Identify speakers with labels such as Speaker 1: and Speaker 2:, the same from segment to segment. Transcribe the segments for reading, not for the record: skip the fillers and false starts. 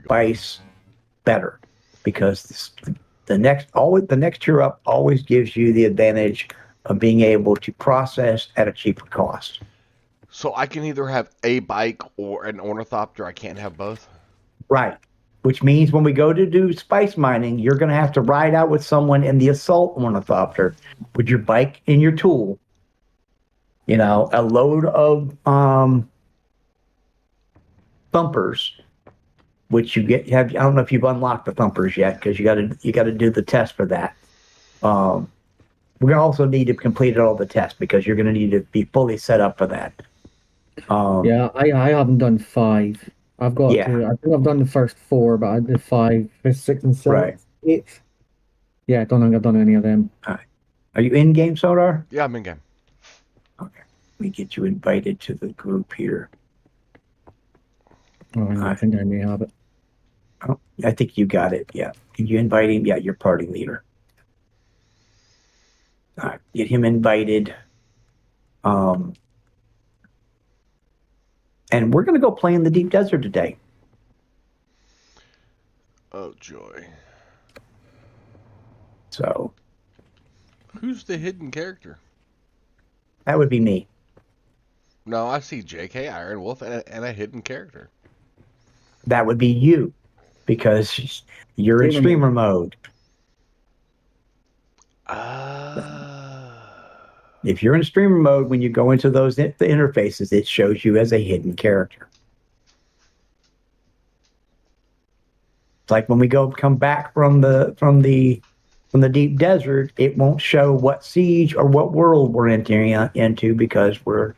Speaker 1: Spice better because the next tier up always gives you the advantage of being able to process at a cheaper cost.
Speaker 2: So I can either have a bike or an ornithopter. I can't have both.
Speaker 1: Right. Which means when we go to do spice mining, you're going to have to ride out with someone in the assault ornithopter with your bike and your tool. You know, a load of thumpers, which you have. I don't know if you've unlocked the thumpers yet because you got to do the test for that. We're gonna also need to complete all the tests because you're gonna need to be fully set up for that.
Speaker 3: Yeah, I haven't done 5. I've got
Speaker 1: Yeah.
Speaker 3: to. I think I've done the first 4, but I did 5, 6, and 7,
Speaker 1: Right.
Speaker 3: 8. Yeah, I don't think I've done any of them.
Speaker 1: All right. Are you in game, Sodar?
Speaker 2: Yeah, I'm in game.
Speaker 1: Okay. Let me get you invited to the group here.
Speaker 3: Oh, I think I may have it.
Speaker 1: Oh, I think you got it. Yeah. Can you invite him? Yeah, you're party leader. All right. Get him invited. And we're going to go play in the deep desert today.
Speaker 2: Oh, joy.
Speaker 1: So.
Speaker 2: Who's the hidden character?
Speaker 1: That would be me.
Speaker 2: No, I see J.K. Iron Wolf and a hidden character.
Speaker 1: That would be you. Because you're in streamer mode. If you're in streamer mode, when you go into the interfaces, it shows you as a hidden character. It's like when we come back from the deep desert, it won't show what siege or what world we're entering into because we're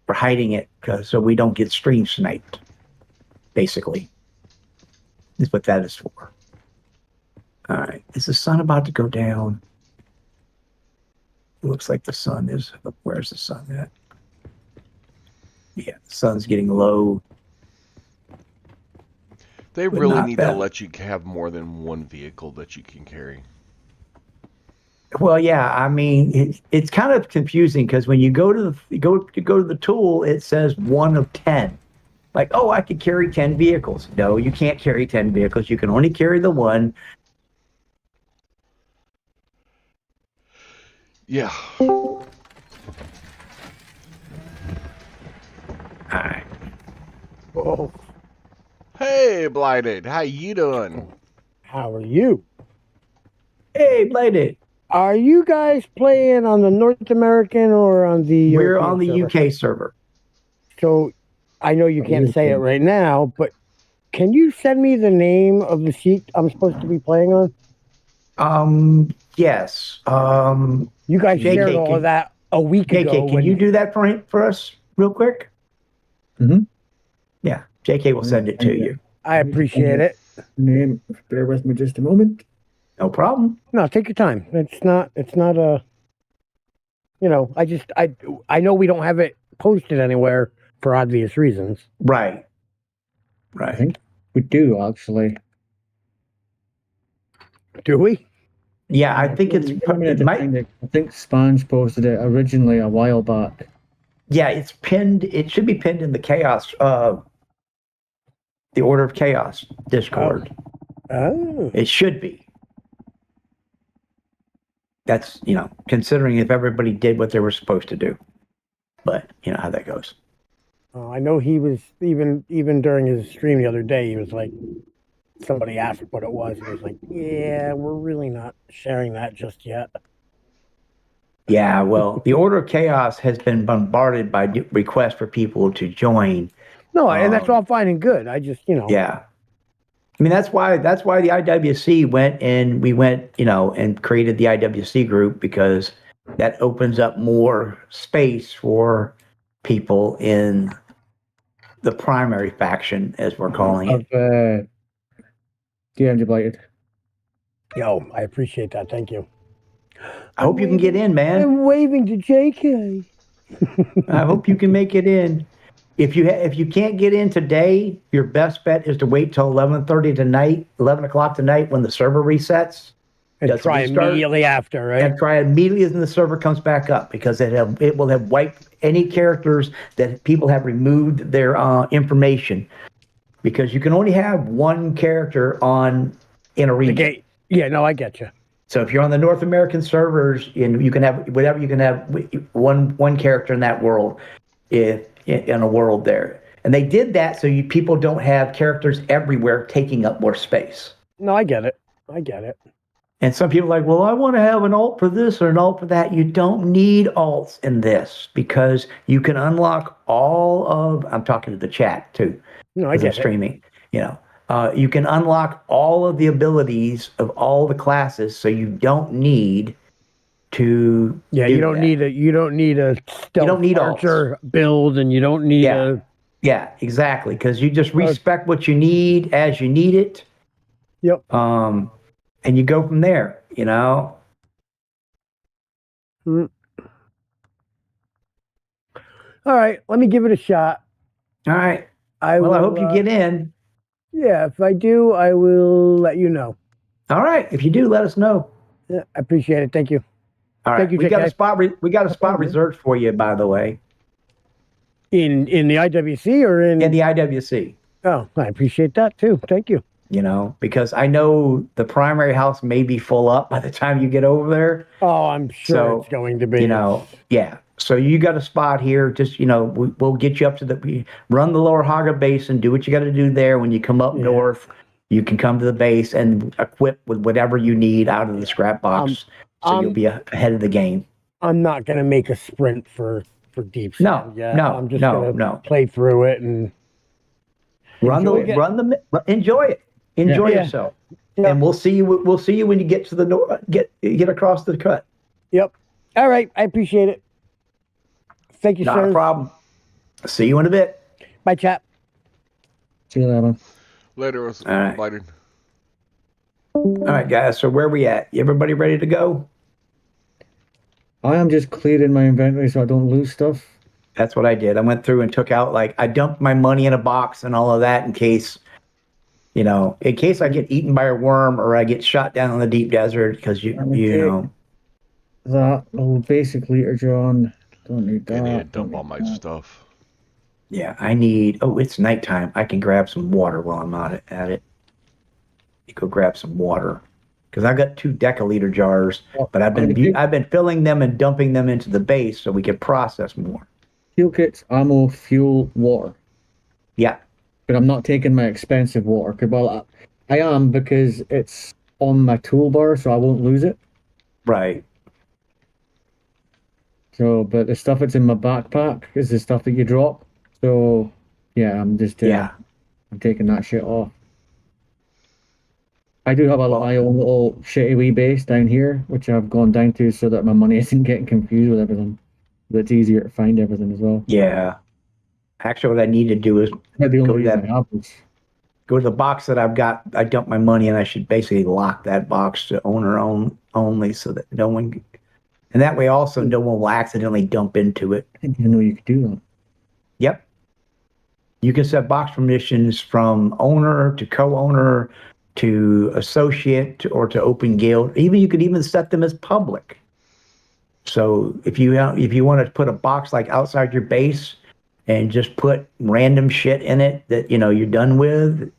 Speaker 1: hiding it so we don't get stream sniped. Basically, is what that is for. All right, is the sun about to go down? It looks like the sun is. Where's the sun at? Yeah, the sun's getting low.
Speaker 2: They really need to let you have more than one vehicle that you can carry.
Speaker 1: Well, yeah, I mean, it's kind of confusing because when you go to the tool, it says 1 of 10. Like, oh, I could carry 10 vehicles. No, you can't carry 10 vehicles. You can only carry the one.
Speaker 2: Yeah.
Speaker 1: All right.
Speaker 4: Oh.
Speaker 2: Hey, Blighted. How you doing?
Speaker 4: How are you?
Speaker 1: Hey, Blighted.
Speaker 4: Are you guys playing on the North American or on the
Speaker 1: We're
Speaker 4: European
Speaker 1: on the
Speaker 4: server?
Speaker 1: UK server.
Speaker 4: So I know you can't say it right now, but can you send me the name of the seat I'm supposed to be playing on?
Speaker 1: Yes.
Speaker 4: You guys
Speaker 1: JK,
Speaker 4: shared all of that a week ago.
Speaker 1: JK, can you do that for us real quick?
Speaker 3: Mm-hmm.
Speaker 1: Yeah, JK will send it to you.
Speaker 4: I appreciate it.
Speaker 3: Name. Bear with me just a moment.
Speaker 1: No problem.
Speaker 4: No, take your time. It's not a. I know we don't have it posted anywhere for obvious reasons.
Speaker 1: Right.
Speaker 3: I think we do actually.
Speaker 4: Do we?
Speaker 1: Yeah, I think it's.
Speaker 3: I think Sponge posted it originally a while back.
Speaker 1: Yeah, it's pinned. It should be pinned in the Chaos, the Order of Chaos Discord.
Speaker 4: Oh.
Speaker 1: It should be. That's, considering if everybody did what they were supposed to do. But, you know how that goes.
Speaker 4: Oh, I know he was, even during his stream the other day, he was like, somebody asked what it was, and he was like, yeah, we're really not sharing that just yet.
Speaker 1: Yeah, well, the Order of Chaos has been bombarded by requests for people to join.
Speaker 4: No, and that's all fine and good. I just,
Speaker 1: Yeah. I mean, that's why the IWC went and and created the IWC group, because that opens up more space for people in the primary faction, as we're calling it.
Speaker 3: DMG Blighted.
Speaker 4: Yo, I appreciate that. Thank you.
Speaker 1: I hope you can get in, man.
Speaker 4: I'm waving to JK.
Speaker 1: I hope you can make it in. If you can't get in today, your best bet is to wait till 11 o'clock tonight when the server resets.
Speaker 4: And
Speaker 1: Does
Speaker 4: try
Speaker 1: restart
Speaker 4: immediately after, right?
Speaker 1: and try immediately as the server comes back up, because it will have wiped any characters that people have removed their information, because you can only have one character in a
Speaker 4: The
Speaker 1: region.
Speaker 4: gate. Yeah, no, I get you.
Speaker 1: So if you're on the North American servers, you can have whatever, you can have one character in that world, in a world there. And they did that so people don't have characters everywhere taking up more space.
Speaker 4: No, I get it. I get it.
Speaker 1: And some people are like, well, I want to have an alt for this or an alt for that. You don't need alts in this, because you can unlock I'm talking to the chat too,
Speaker 4: No, I
Speaker 1: because I'm
Speaker 4: get it.
Speaker 1: streaming, you can unlock all of the abilities of all the classes, so you don't need to
Speaker 4: You don't need a stealth
Speaker 1: don't need
Speaker 4: archer build, and you don't need
Speaker 1: Yeah. Yeah, exactly, because you just respec what you need as you need it.
Speaker 4: Yep.
Speaker 1: And you go from there,
Speaker 4: Mm. All right, let me give it a shot.
Speaker 1: All right.
Speaker 4: I
Speaker 1: hope you get in.
Speaker 4: Yeah, if I do, I will let you know.
Speaker 1: All right. If you do, let us know.
Speaker 4: Yeah, I appreciate it. Thank you.
Speaker 1: All right.
Speaker 4: Thank you,
Speaker 1: we got
Speaker 4: JK.
Speaker 1: a spot. We got a spot reserved for you, by the way,
Speaker 4: In the IWC or in
Speaker 1: in the IWC.
Speaker 4: Oh, I appreciate that too. Thank you.
Speaker 1: Because I know the primary house may be full up by the time you get over there.
Speaker 4: Oh, I'm sure it's going to be.
Speaker 1: Yeah. So you got a spot here. Just, we'll get you up to run the Lower Haga Basin, do what you got to do there. When you come up north, you can come to the base and equip with whatever you need out of the scrap box. So you'll be ahead of the game.
Speaker 4: I'm not going to make a sprint for deep sand yet. I'm just going to play through it and enjoy
Speaker 1: it. Enjoy yourself. Yeah. And we'll see you when you get to the north, get across the cut.
Speaker 4: Yep. All right. I appreciate it. Thank you, sir.
Speaker 1: Not a problem. See you in a bit.
Speaker 4: Bye, chat.
Speaker 3: See you later.
Speaker 2: Later.
Speaker 1: All right.
Speaker 2: Later.
Speaker 1: All right, guys. So where we at? Everybody ready to go?
Speaker 3: I am just clearing my inventory so I don't lose stuff.
Speaker 1: That's what I did. I went through and took out, I dumped my money in a box and all of that in case I get eaten by a worm or I get shot down in the deep desert, because
Speaker 3: that will basically John. Don't need that.
Speaker 2: I need to dump all my stuff.
Speaker 1: Yeah, it's nighttime. I can grab some water while I'm at it. You go grab some water, because I got 2 deciliter jars, but I've been filling them and dumping them into the base so we can process more.
Speaker 3: Fuel kits, ammo, fuel, water.
Speaker 1: Yeah.
Speaker 3: But I'm not taking my expensive water. Well, I am, because it's on my toolbar, so I won't lose it.
Speaker 1: Right.
Speaker 3: So, but the stuff that's in my backpack is the stuff that you drop. So, yeah, I'm just I'm taking that shit off. I do have my own little shitty wee base down here, which I've gone down to so that my money isn't getting confused with everything. But it's easier to find everything as well.
Speaker 1: Yeah. Actually, what I need to do is
Speaker 3: the only reason I have is
Speaker 1: go to the box that I've got. I dump my money in. I should basically lock that box to owner only, so that no one, and that way also no one will accidentally dump into it.
Speaker 3: I didn't even know you could do that.
Speaker 1: Yep. You can set box permissions from owner to co-owner to associate or to open guild. You could even set them as public. So if you want to put a box outside your base and just put random shit in it that you're done with,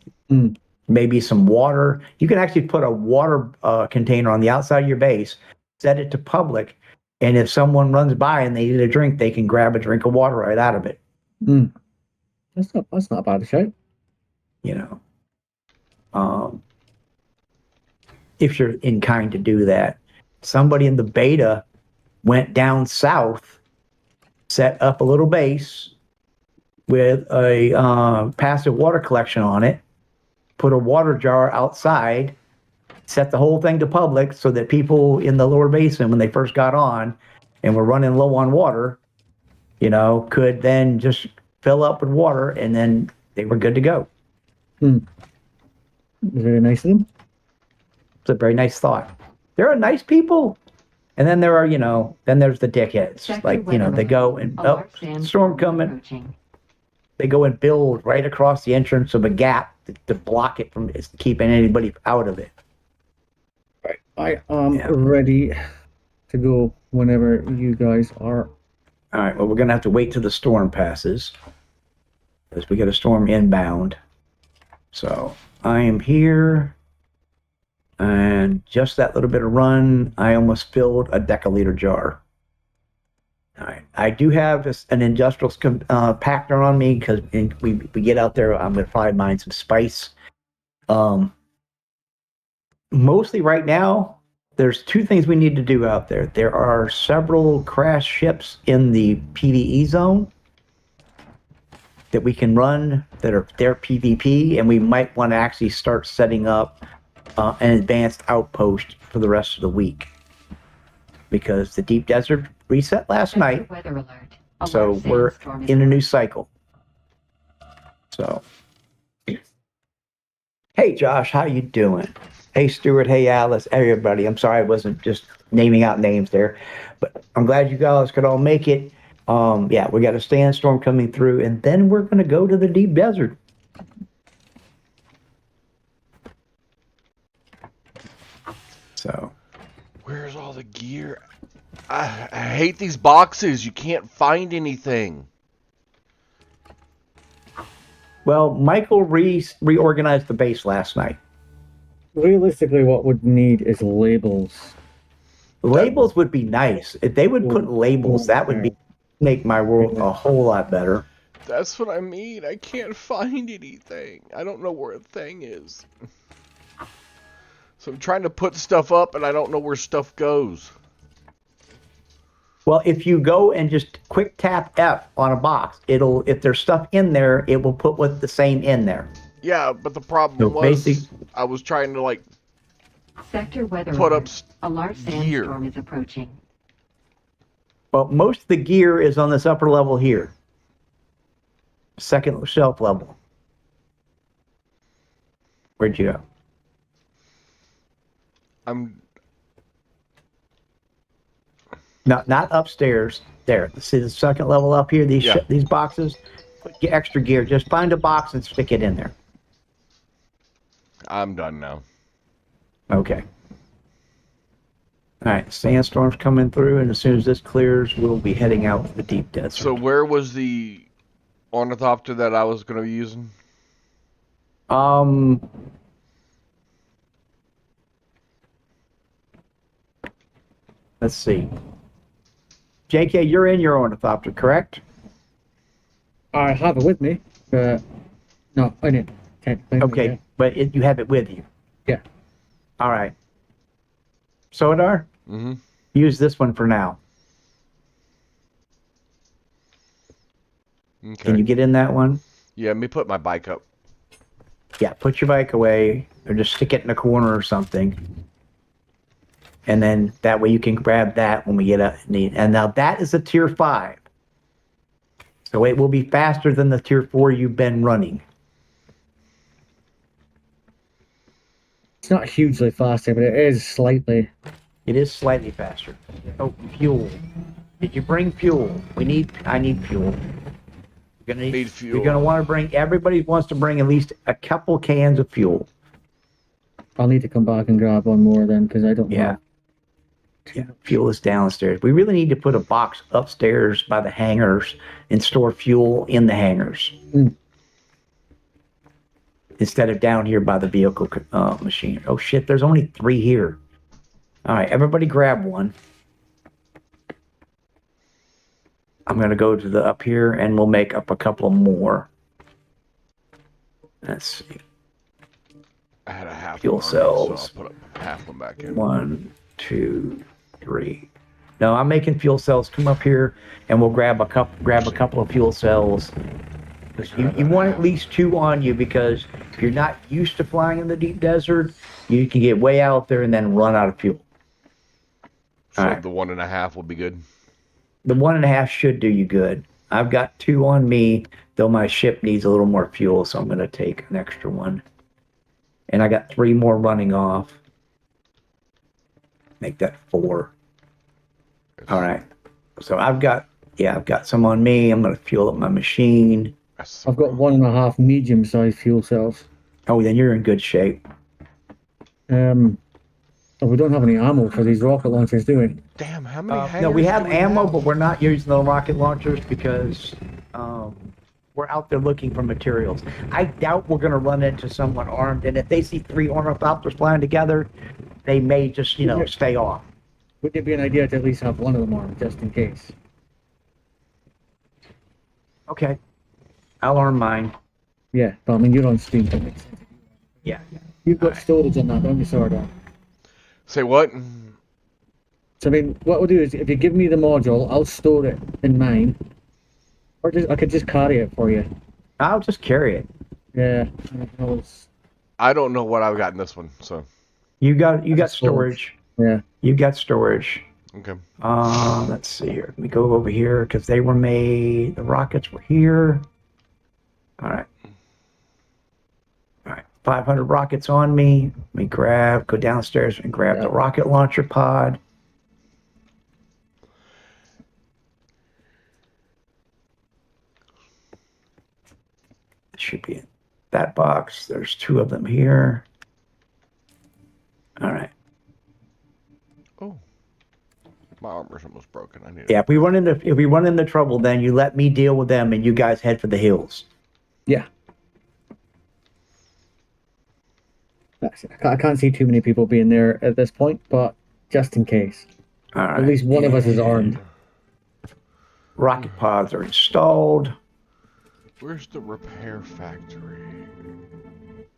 Speaker 1: maybe some water. You can actually put a water container on the outside of your base, set it to public, and if someone runs by and they need a drink, they can grab a drink of water right out of it.
Speaker 3: That's not a bad shout.
Speaker 1: If you're in kind to do that. Somebody in the beta went down south, set up a little base with a passive water collection on it, put a water jar outside, set the whole thing to public so that people in the lower basin, when they first got on and were running low on water, could then just fill up with water, and then they were good to go.
Speaker 3: Very nice of them.
Speaker 1: It's a very nice thought. There are nice people. And then there are, then there's the dickheads. They go and, storm coming. They go and build right across the entrance of a gap to block it from keeping anybody out of it.
Speaker 3: Right. I am
Speaker 1: Yeah.
Speaker 3: ready to go whenever you guys are.
Speaker 1: All right. Well, we're gonna have to wait till the storm passes because we got a storm inbound. So I am here, and just that little bit of run, I almost filled a deciliter jar. All right. I do have an industrial compactor on me because we get out there. I'm gonna probably mine some spice. Mostly right now, there's two things we need to do out there. There are several crash ships in the PvE zone that we can run that are their PvP, and we might want to actually start setting up an advanced outpost for the rest of the week because the deep desert reset last night,
Speaker 5: Weather alert.
Speaker 1: so
Speaker 5: Alert
Speaker 1: we're
Speaker 5: sandstorm is
Speaker 1: in a new cycle. So, hey Josh, how you doing? Hey Stuart, hey Alice, everybody. I'm sorry I wasn't just naming out names there, but I'm glad you guys could all make it. Yeah, we got a sandstorm coming through, and then we're going to go to the deep desert. So,
Speaker 2: Where's all the gear? I hate these boxes. You can't find anything.
Speaker 1: well, Michael reorganized the base last night.
Speaker 3: Realistically, what would need is labels.
Speaker 1: Labels would be nice. If they would put labels, that would make my world a whole lot better.
Speaker 2: That's what I mean. I can't find anything. I don't know where a thing is. So I'm trying to put stuff up, and I don't know where stuff goes.
Speaker 1: Well, if you go and just quick tap F on a box, if there's stuff in there, it will put what the same in there.
Speaker 2: Yeah, but the problem
Speaker 1: So
Speaker 2: was I was trying to like
Speaker 5: Sector weather
Speaker 2: put up
Speaker 5: alert. A large
Speaker 2: gear.
Speaker 5: sandstorm is approaching.
Speaker 1: Well, most of the gear is on this upper level here. Second shelf level. Where'd you go?
Speaker 2: I'm
Speaker 1: Not upstairs. There. See the second level up here? These boxes? Put extra gear. Just find a box and stick it in there.
Speaker 2: I'm done now.
Speaker 1: Okay. All right. Sandstorm's coming through, and as soon as this clears, we'll be heading out to the deep desert.
Speaker 2: So where was the ornithopter that I was going to be using?
Speaker 1: Let's see. JK, you're in your ornithopter, correct?
Speaker 3: I have it with me. No, I didn't.
Speaker 1: Okay,
Speaker 3: Yeah.
Speaker 1: but you have it with you.
Speaker 3: Yeah.
Speaker 1: All right. Sodar,
Speaker 2: Mm-hmm.
Speaker 1: use this one for now.
Speaker 2: Okay.
Speaker 1: Can you get in that one?
Speaker 2: Yeah, let me put my bike up.
Speaker 1: Yeah, put your bike away or just stick it in a corner or something. And then that way you can grab that when we get up. And now that is a tier 5. So it will be faster than the tier 4 you've been running.
Speaker 3: It's not hugely faster, but it is slightly.
Speaker 1: It is slightly faster. Oh, fuel. Did you bring fuel? I need fuel. You're gonna
Speaker 2: Need fuel.
Speaker 1: You're gonna want to bring. Everybody wants to bring at least a couple cans of fuel.
Speaker 3: I'll need to come back and grab one more then, because I don't know.
Speaker 1: Yeah, fuel is downstairs. We really need to put a box upstairs by the hangars and store fuel in the hangars. Instead of down here by the vehicle machine. Oh shit, there's only 3 here. All right, everybody grab one. I'm going to go to the up here and we'll make up a couple more. Let's see.
Speaker 2: I had a half
Speaker 1: Fuel
Speaker 2: one already,
Speaker 1: cells.
Speaker 2: so I'll put up half one back in.
Speaker 1: 1, 2, 3. No, I'm making fuel cells. Come up here and we'll grab a couple of fuel cells. You want at least 2 on you because if you're not used to flying in the deep desert, you can get way out there and then run out of fuel.
Speaker 2: So
Speaker 1: All right.
Speaker 2: the 1.5 will be good.
Speaker 1: The 1.5 should do you good. I've got 2 on me, though my ship needs a little more fuel, so I'm going to take an extra one. And I got 3 more running off. Make that 4. All right. So I've got some on me. I'm going to fuel up my machine.
Speaker 3: I've got 1.5 medium-sized fuel cells.
Speaker 1: Oh, then you're in good shape.
Speaker 3: Oh, we don't have any ammo for these rocket launchers, do we?
Speaker 2: Damn, how many hangars
Speaker 1: No, we have
Speaker 2: do
Speaker 1: ammo, but we're not using the rocket launchers because we're out there looking for materials. I doubt we're going to run into someone armed, and if they see 3 ornithopters flying together, they may just, stay off.
Speaker 3: Wouldn't it be an idea to at least have one of them armed, just in case?
Speaker 1: Okay. I'll arm mine.
Speaker 3: Yeah, but I mean, you're on Steam, don't it?
Speaker 1: Yeah.
Speaker 3: You've got storage on that, don't you, Sordon?
Speaker 2: Say what?
Speaker 3: So, I mean, what we'll do is, if you give me the module, I'll store it in mine. Or I could just carry it for you.
Speaker 1: I'll just carry it.
Speaker 3: Yeah.
Speaker 2: I don't know what I've got in this one, so.
Speaker 1: You got
Speaker 3: That's
Speaker 1: storage.
Speaker 3: Yeah.
Speaker 1: You got storage.
Speaker 2: Okay.
Speaker 1: Let's see here. Let me go over here because they were made. The rockets were here. All right. 500 rockets on me. Let me go downstairs and grab the rocket launcher pod. It should be in that box. There's 2 of them here. All right.
Speaker 2: Oh. My armor's almost broken. I need
Speaker 1: Yeah, if we run into trouble, then you let me deal with them and you guys head for the hills.
Speaker 3: Yeah. I can't see too many people being there at this point, but just in case.
Speaker 1: All right.
Speaker 3: At least one of us is armed.
Speaker 1: Rocket pods are installed.
Speaker 2: Where's the repair factory?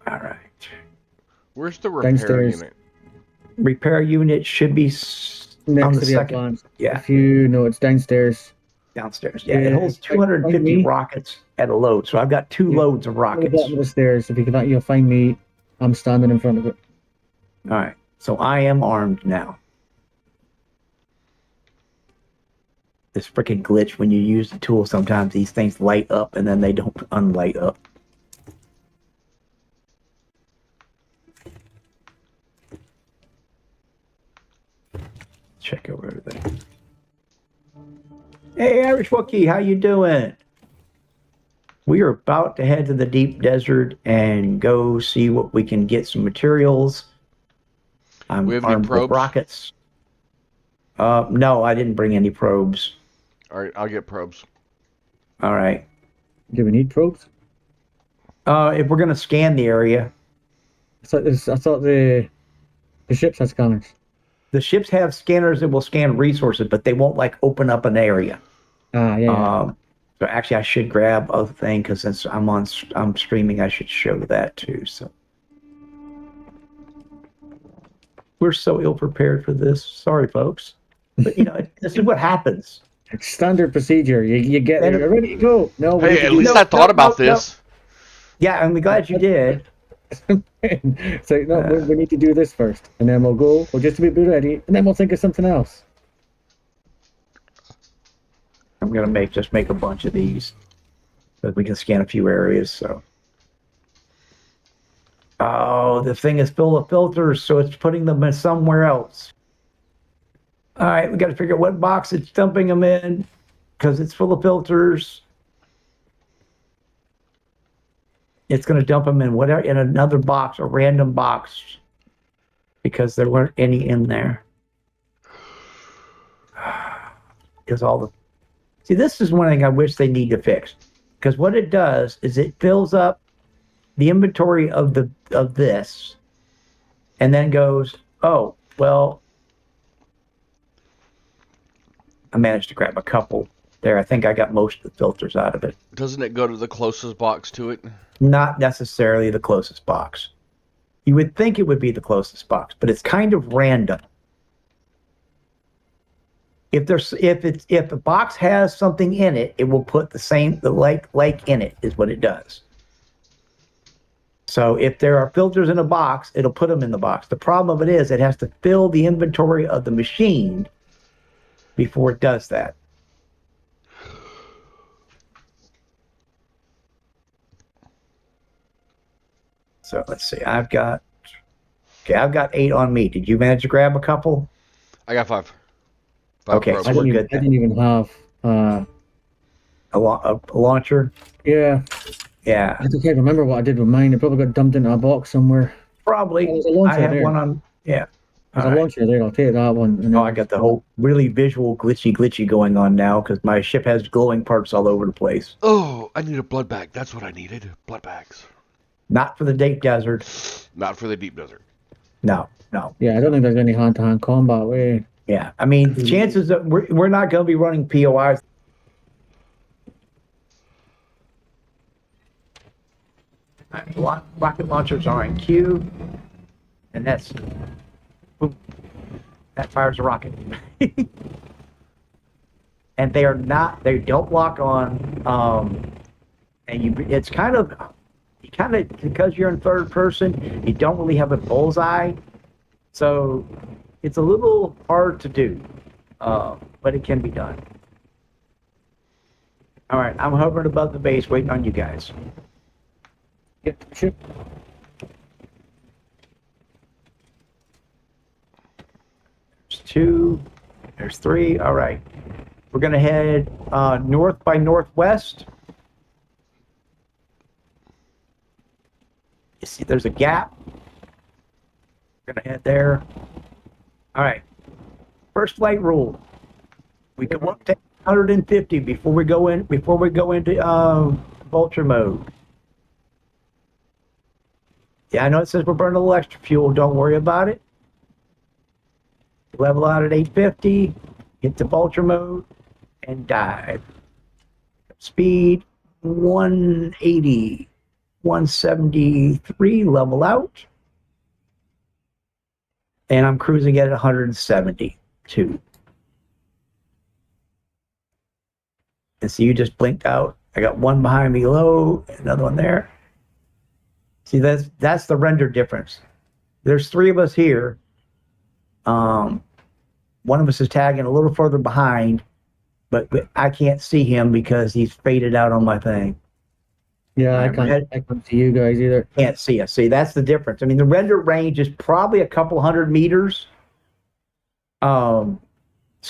Speaker 1: All right.
Speaker 2: Where's the repair
Speaker 3: Downstairs.
Speaker 2: unit?
Speaker 1: Repair unit should be on
Speaker 3: Next
Speaker 1: the
Speaker 3: to the
Speaker 1: second.
Speaker 3: appliance.
Speaker 1: Yeah,
Speaker 3: If you know, it's downstairs.
Speaker 1: downstairs. Yeah, it holds
Speaker 3: Right,
Speaker 1: 250
Speaker 3: me.
Speaker 1: rockets at a load. So I've got 2
Speaker 3: Yeah.
Speaker 1: loads of
Speaker 3: At the
Speaker 1: rockets.
Speaker 3: bottom of the stairs. If you can, you'll find me. I'm standing in front of it.
Speaker 1: All right. So I am armed now. This freaking glitch when you use the tool, sometimes these things light up and then they don't unlight up. Check over everything. Hey, Irish Wookie, how you doing? We are about to head to the deep desert and go see what we can get some materials. I'm
Speaker 2: We have any
Speaker 1: armed with
Speaker 2: probes?
Speaker 1: rockets. No, I didn't bring any probes.
Speaker 2: All right, I'll get probes.
Speaker 1: All right.
Speaker 3: Do we need probes?
Speaker 1: If we're gonna scan the area,
Speaker 3: I thought the ships had scanners.
Speaker 1: the ships have scanners that will scan resources, but they won't like open up an area.
Speaker 3: Ah, yeah.
Speaker 1: So actually, I should grab a thing because since I'm streaming, I should show that too. So we're so ill prepared for this. Sorry, folks, but this is what happens.
Speaker 3: It's standard procedure. You get
Speaker 1: Then-
Speaker 3: you're ready to go. No, we need
Speaker 2: Hey,
Speaker 3: to
Speaker 2: at
Speaker 3: do
Speaker 2: least
Speaker 1: no,
Speaker 2: I thought
Speaker 1: no,
Speaker 2: about
Speaker 1: no, no.
Speaker 2: this.
Speaker 1: Yeah, I'm glad you did.
Speaker 3: So no, we need to do this first, and then we'll go. We'll just be ready, and then we'll think of something else.
Speaker 1: I'm gonna make a bunch of these so that we can scan a few areas. So, oh, the thing is full of filters, so it's putting them in somewhere else. All right, we got to figure out what box it's dumping them in because it's full of filters. It's going to dump them in another box, a random box, because there weren't any in there. Because see, this is one thing I wish they need to fix. Because what it does is it fills up the inventory of this, and then goes, oh well. I managed to grab a couple there. I think I got most of the filters out of it.
Speaker 2: Doesn't it go to the closest box to it?
Speaker 1: Not necessarily the closest box. You would think it would be the closest box, but it's kind of random. If a box has something in it, it will put like in it is what it does. So if there are filters in a box, it'll put them in the box. The problem of it is it has to fill the inventory of the machine before it does that. So let's see. I've got 8 on me. Did you manage to grab a couple?
Speaker 2: I got 5. 5
Speaker 1: Okay,
Speaker 2: probes.
Speaker 1: so we're good
Speaker 3: I
Speaker 1: then.
Speaker 3: didn't even have.
Speaker 1: A launcher?
Speaker 3: Yeah,
Speaker 1: Yeah,
Speaker 3: I can't remember what I did with mine. It probably got dumped into a box somewhere.
Speaker 1: probably.
Speaker 3: Oh, there's a launcher
Speaker 1: I have
Speaker 3: there.
Speaker 1: one on. Yeah,
Speaker 3: There's
Speaker 1: All
Speaker 3: a
Speaker 1: right.
Speaker 3: launcher there. I'll take that one. And
Speaker 1: Oh,
Speaker 3: then
Speaker 1: I got the whole really visual glitchy going on now because my ship has glowing parts all over the place.
Speaker 2: Oh, I need a blood bag. That's what I needed. Blood bags.
Speaker 1: Not for the deep desert.
Speaker 2: Not for the deep desert.
Speaker 1: No.
Speaker 3: Yeah, I don't think there's any hand-to-hand combat way.
Speaker 1: Yeah, I mean, the chances that we're not going to be running POIs. All right, rocket launchers are in queue, and that's boom, that fires a rocket. And they don't lock on. And it's kind of because you're in third person, you don't really have a bullseye, so it's a little hard to do, but it can be done. All right, I'm hovering above the base, waiting on you guys.
Speaker 3: Get the ship.
Speaker 1: There's 2, there's 3. All right, we're gonna head north by northwest. You see, there's a gap. We're gonna head there. All right. First flight rule: we go up to 150 before we go into vulture mode. Yeah, I know it says we're burning a little extra fuel. Don't worry about it. Level out at 850. Hit the vulture mode and dive. Speed 180, 173. Level out. And I'm cruising at 172. And see, you just blinked out. I got one behind me low, another one there. See, that's the render difference. There's 3 of us here. One of us is tagging a little further behind, but I can't see him because he's faded out on my thing.
Speaker 3: Yeah, I can't see you guys either.
Speaker 1: Can't see us. See, that's the difference. I mean, the render range is probably a couple hundred meters. So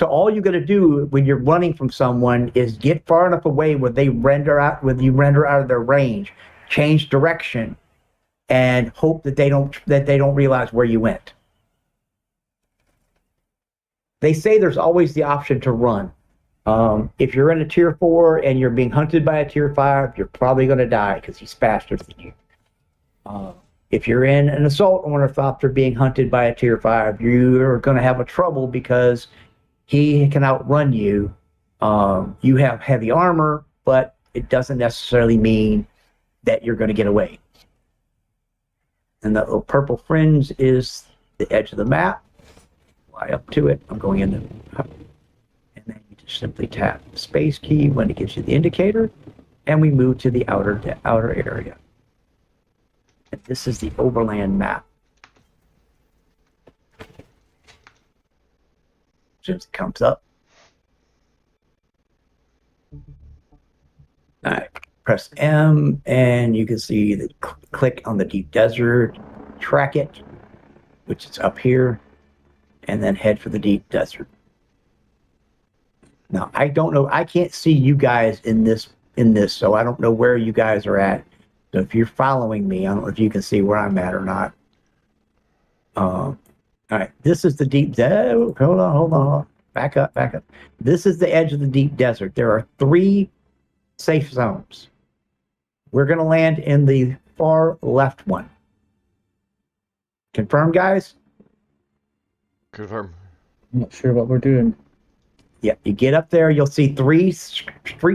Speaker 1: all you got to do when you're running from someone is get far enough away where you render out of their range, change direction, and hope that they don't realize where you went. They say there's always the option to run. If you're in a tier 4 and you're being hunted by a tier 5, you're probably going to die because he's faster than you. If you're in an assault ornithopter being hunted by a tier 5, you're going to have a trouble because he can outrun you. You have heavy armor, but it doesn't necessarily mean that you're going to get away. And the little purple fringe is the edge of the map. Fly up to it. I'm going into, and then you just simply tap the space key when it gives you the indicator, and we move to the outer area. And this is the overland map. As soon as it comes up, all right, press M, and you can see the click on the deep desert, track it, which is up here, and then head for the deep desert. Now, I don't know. I can't see you guys in this, so I don't know where you guys are at. So if you're following me, I don't know if you can see where I'm at or not. All right, this is the deep desert. Hold on. Back up. This is the edge of the deep desert. There are 3 safe zones. We're going to land in the far left one. Confirm, guys?
Speaker 2: Confirm.
Speaker 3: I'm not sure what we're doing.
Speaker 1: Yeah, you get up there, you'll see 3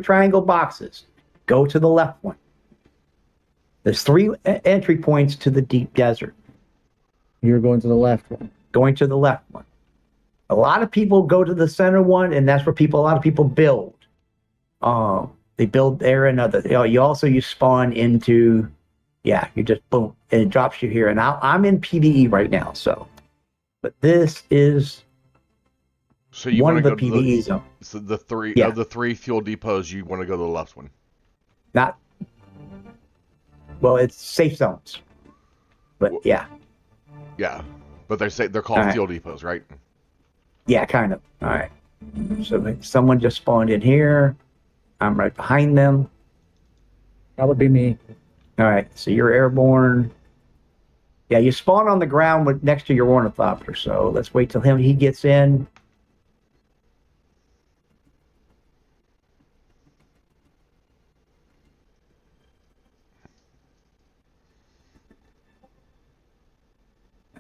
Speaker 1: triangle boxes. Go to the left one. There's 3 entry points to the deep desert.
Speaker 3: You're going to the left one.
Speaker 1: Going to the left one. A lot of people go to the center one, and that's where a lot of people build. They build there and other. You spawn into, yeah, you just boom, and it drops you here. And I'm in PvE right now, so. But this is
Speaker 2: So you
Speaker 1: one
Speaker 2: want
Speaker 1: of
Speaker 2: to
Speaker 1: the
Speaker 2: go to
Speaker 1: PvE zones.
Speaker 2: So the 3
Speaker 1: Yeah.
Speaker 2: of the 3 fuel depots, you want to go to the left one.
Speaker 1: Not, well, it's safe zones. But yeah.
Speaker 2: Yeah, but they're called
Speaker 1: All right.
Speaker 2: fuel depots, right?
Speaker 1: Yeah, kind of. All right. So someone just spawned in here. I'm right behind them.
Speaker 3: That would be me.
Speaker 1: All right. So you're airborne. Yeah, you spawn on the ground next to your ornithopter. So let's wait till he gets in.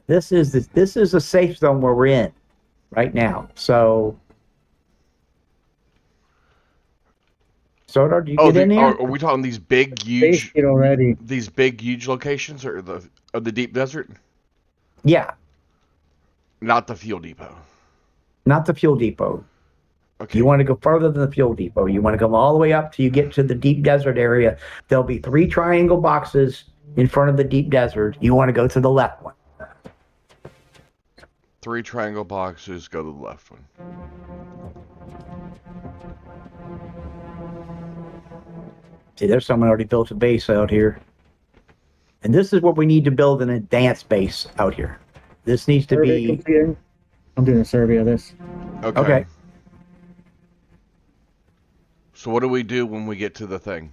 Speaker 1: This is a safe zone where we're in right now. So, Sodar, do you get in there?
Speaker 2: Are we talking these big,
Speaker 3: Based
Speaker 2: huge,
Speaker 3: it already.
Speaker 2: these big, huge locations, or the deep desert?
Speaker 1: Yeah,
Speaker 2: Not the fuel depot.
Speaker 1: not the fuel depot.
Speaker 2: Okay.
Speaker 1: You want to go further than the fuel depot. You want to come all the way up till you get to the deep desert area. There'll be 3 triangle boxes in front of the deep desert. You want to go to the left one.
Speaker 2: 3 triangle boxes. Go to the left one.
Speaker 1: See, there's someone already built a base out here. And this is what we need to build an advanced base out here. This needs to
Speaker 3: Survey
Speaker 1: be...
Speaker 3: completed. I'm doing a survey of this.
Speaker 1: Okay.
Speaker 2: So what do we do when we get to the thing?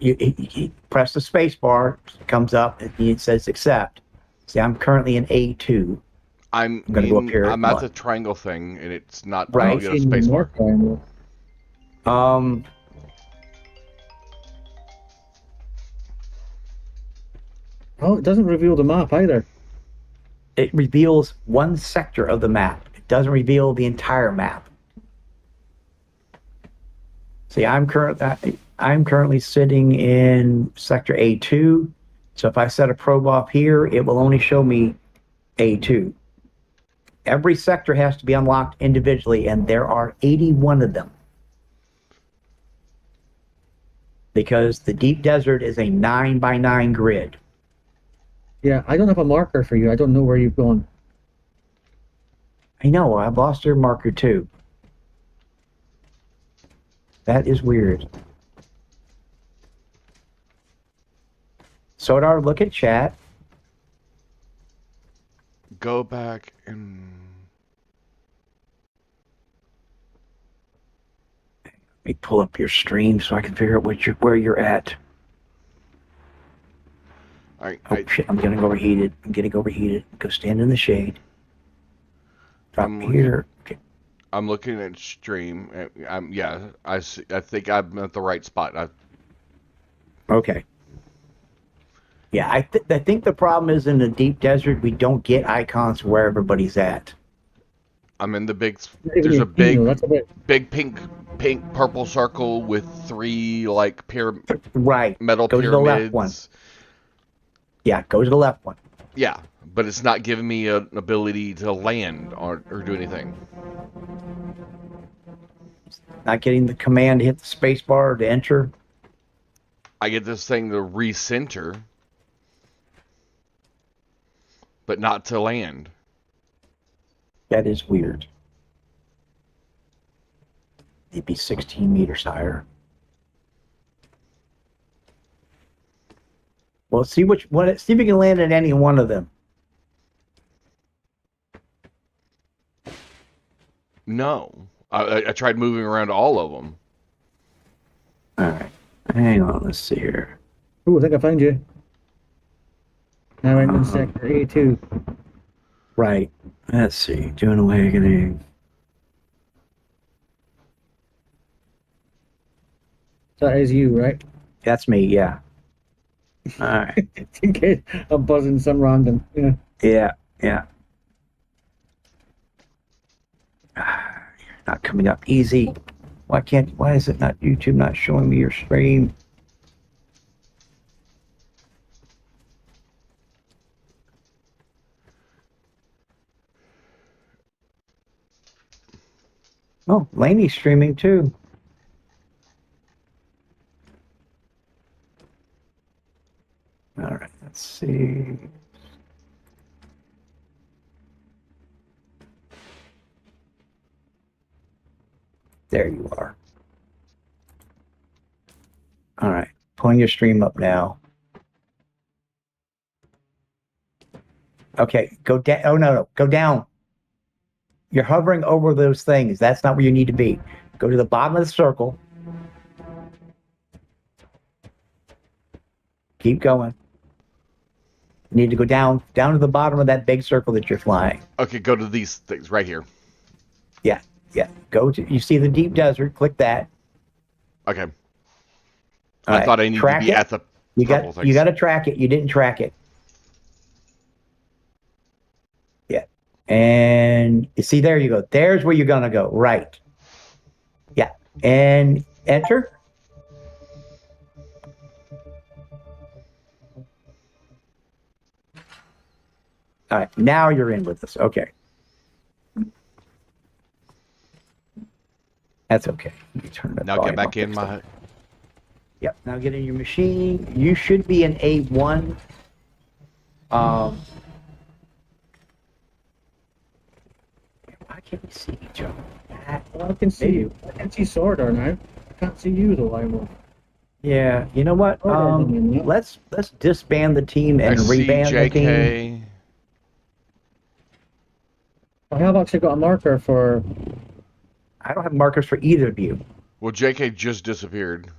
Speaker 1: You press the space bar, it comes up, and it says accept. See, I'm currently in A2.
Speaker 2: I'm
Speaker 1: gonna go up here
Speaker 2: I'm
Speaker 1: at
Speaker 2: at the triangle thing, and it's not.
Speaker 1: Right.
Speaker 2: I'll get a space bar.
Speaker 3: Oh, it doesn't reveal the map either.
Speaker 1: It reveals one sector of the map. It doesn't reveal the entire map. See, I'm currently sitting in sector A2. So if I set a probe off here, it will only show me A2. Every sector has to be unlocked individually, and there are 81 of them. Because the deep desert is a 9x9 grid.
Speaker 3: Yeah, I don't have a marker for you. I don't know where you've gone.
Speaker 1: I know, I've lost your marker too. That is weird. Sodar, look at chat.
Speaker 2: Go back and.
Speaker 1: Let me pull up your stream so I can figure out where you're at. Shit, I'm getting overheated. Go stand in the shade. Drop here. Okay.
Speaker 2: I'm looking at stream. I think I'm at the right spot.
Speaker 1: Okay. Yeah, I think the problem is in the deep desert we don't get icons where everybody's at.
Speaker 2: I'm in the big. There's a big pink, purple circle with 3 like metal
Speaker 1: go
Speaker 2: pyramids.
Speaker 1: to the left one. Yeah, go to the left one.
Speaker 2: Yeah, but it's not giving me an ability to land or do anything.
Speaker 1: Not getting the command to hit the space bar to enter.
Speaker 2: I get this thing to recenter, but not to land.
Speaker 1: That is weird. It'd be 16 meters higher. Well, see which one. See if you can land at any one of them.
Speaker 2: No, I tried moving around all of them.
Speaker 1: All right, hang on. Let's see here.
Speaker 3: Oh, I think I found you. Now I'm in sector A2.
Speaker 1: Right. Let's see. Dune awakening.
Speaker 3: That is you, right?
Speaker 1: That's me. Yeah. All right.
Speaker 3: In case I'm buzzing some random. Yeah.
Speaker 1: Yeah. You're not coming up easy. Why is it not YouTube not showing me your stream? Oh, Laney's streaming too. All right, let's see. There you are. All right, pulling your stream up now. Okay, go down. Oh, no, go down. You're hovering over those things. That's not where you need to be. Go to the bottom of the circle. Keep going. You need to go down to the bottom of that big circle that you're flying.
Speaker 2: Okay, go to these things right here.
Speaker 1: Yeah. Go to, you see the deep desert, click that.
Speaker 2: Okay.
Speaker 1: All
Speaker 2: I
Speaker 1: right.
Speaker 2: thought I needed
Speaker 1: Track
Speaker 2: to be
Speaker 1: it.
Speaker 2: at the purple things.
Speaker 1: You got to track it. You didn't track it. Yeah. And you see, there you go. There's where you're going to go. Right. Yeah. And enter. All right. Now you're in with us. Okay. That's okay. Let me turn that
Speaker 2: Now get
Speaker 1: volume
Speaker 2: back
Speaker 1: up
Speaker 2: in
Speaker 1: next
Speaker 2: my...
Speaker 1: time. Yep. Now get in your machine. You should be in A1. Why can't we see each other?
Speaker 3: Well, I can see you. I can see Sordar now. I can't see you though, I'm.
Speaker 1: Yeah. You know what? Let's disband the team and
Speaker 2: I see
Speaker 1: reband the team.
Speaker 2: JK.
Speaker 3: I have actually got a marker for.
Speaker 1: I don't have markers for either of you.
Speaker 2: Well, JK just disappeared.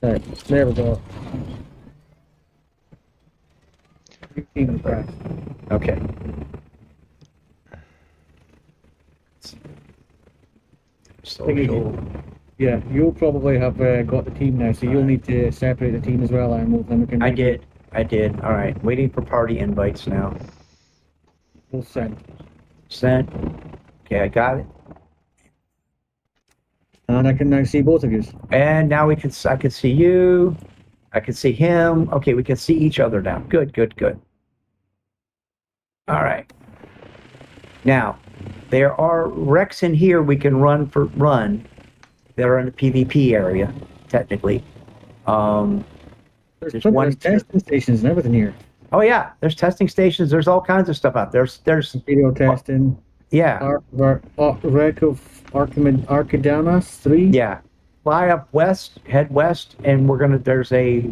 Speaker 3: Right, there we go.
Speaker 1: Okay. Social.
Speaker 3: Yeah, you'll probably have got the team now, so you'll need to separate the team as well.
Speaker 1: I did. All right. Waiting for party invites now.
Speaker 3: We'll send.
Speaker 1: Sent. Okay, I got it.
Speaker 3: And I can now see both of you.
Speaker 1: And now I can see you. I can see him. Okay, we can see each other now. Good. All right. Now, there are wrecks in here we can run. That are in the PvP area, technically.
Speaker 3: There's testing stations and everything here.
Speaker 1: Oh yeah, there's testing stations. There's all kinds of stuff out there. There's
Speaker 3: video testing.
Speaker 1: Yeah.
Speaker 3: Wreck of Archidamus 3.
Speaker 1: Yeah. Fly up west, head west, and there's a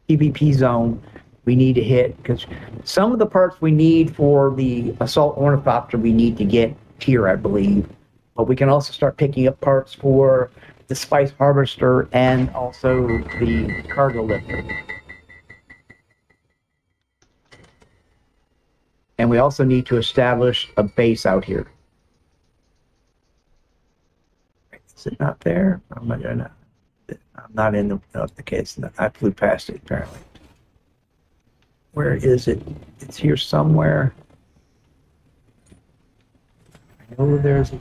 Speaker 1: PvP zone we need to hit, because some of the parts we need for the assault ornithopter we need to get here, I believe. But we can also start picking up parts for the spice harvester and also the cargo lifter. And we also need to establish a base out here. Is it not there? I'm not in the case. I flew past it, apparently. Where is it? It's here somewhere. I know there's a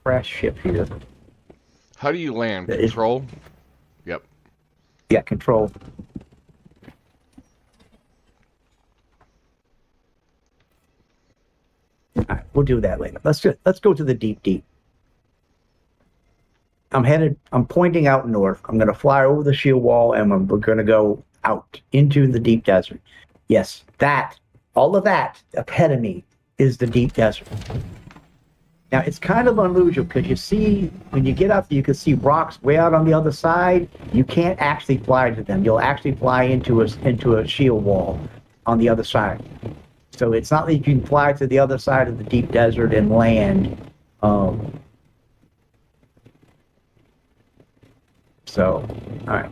Speaker 1: crash ship here.
Speaker 2: How do you land? Control? Yep.
Speaker 1: Yeah, control. All right, we'll do that later. Let's go to the deep. I'm pointing out north. I'm going to fly over the shield wall, and we're going to go out into the deep desert. Yes, all of that ahead of me is the deep desert. Now, it's kind of unusual because you see, when you get up, you can see rocks way out on the other side. You can't actually fly to them. You'll actually fly into a shield wall on the other side. So it's not that you can fly to the other side of the deep desert and land. So, all right.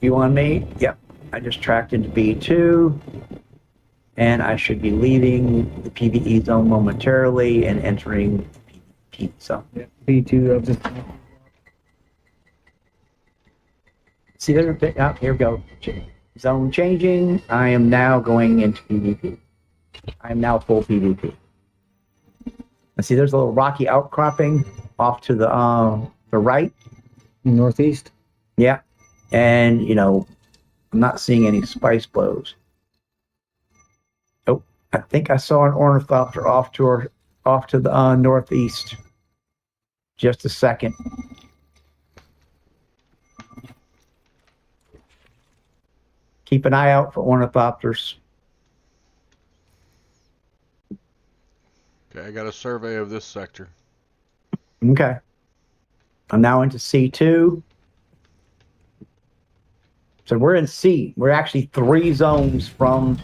Speaker 1: You on me? Yep. I just tracked into B2. And I should be leaving the PvE zone momentarily and entering the PvP zone.
Speaker 3: Yeah, B2, I've just...
Speaker 1: See, there's a bit, here we go. Zone changing. I am now going into PvP. I am now full PvP. And see, there's a little rocky outcropping off to the right.
Speaker 3: Northeast?
Speaker 1: Yeah. And, I'm not seeing any spice blows. Oh, I think I saw an ornithopter off to the northeast. Just a second. Keep an eye out for ornithopters.
Speaker 2: Okay, I got a survey of this sector.
Speaker 1: Okay. I'm now into C2. So we're in C. We're actually 3 zones from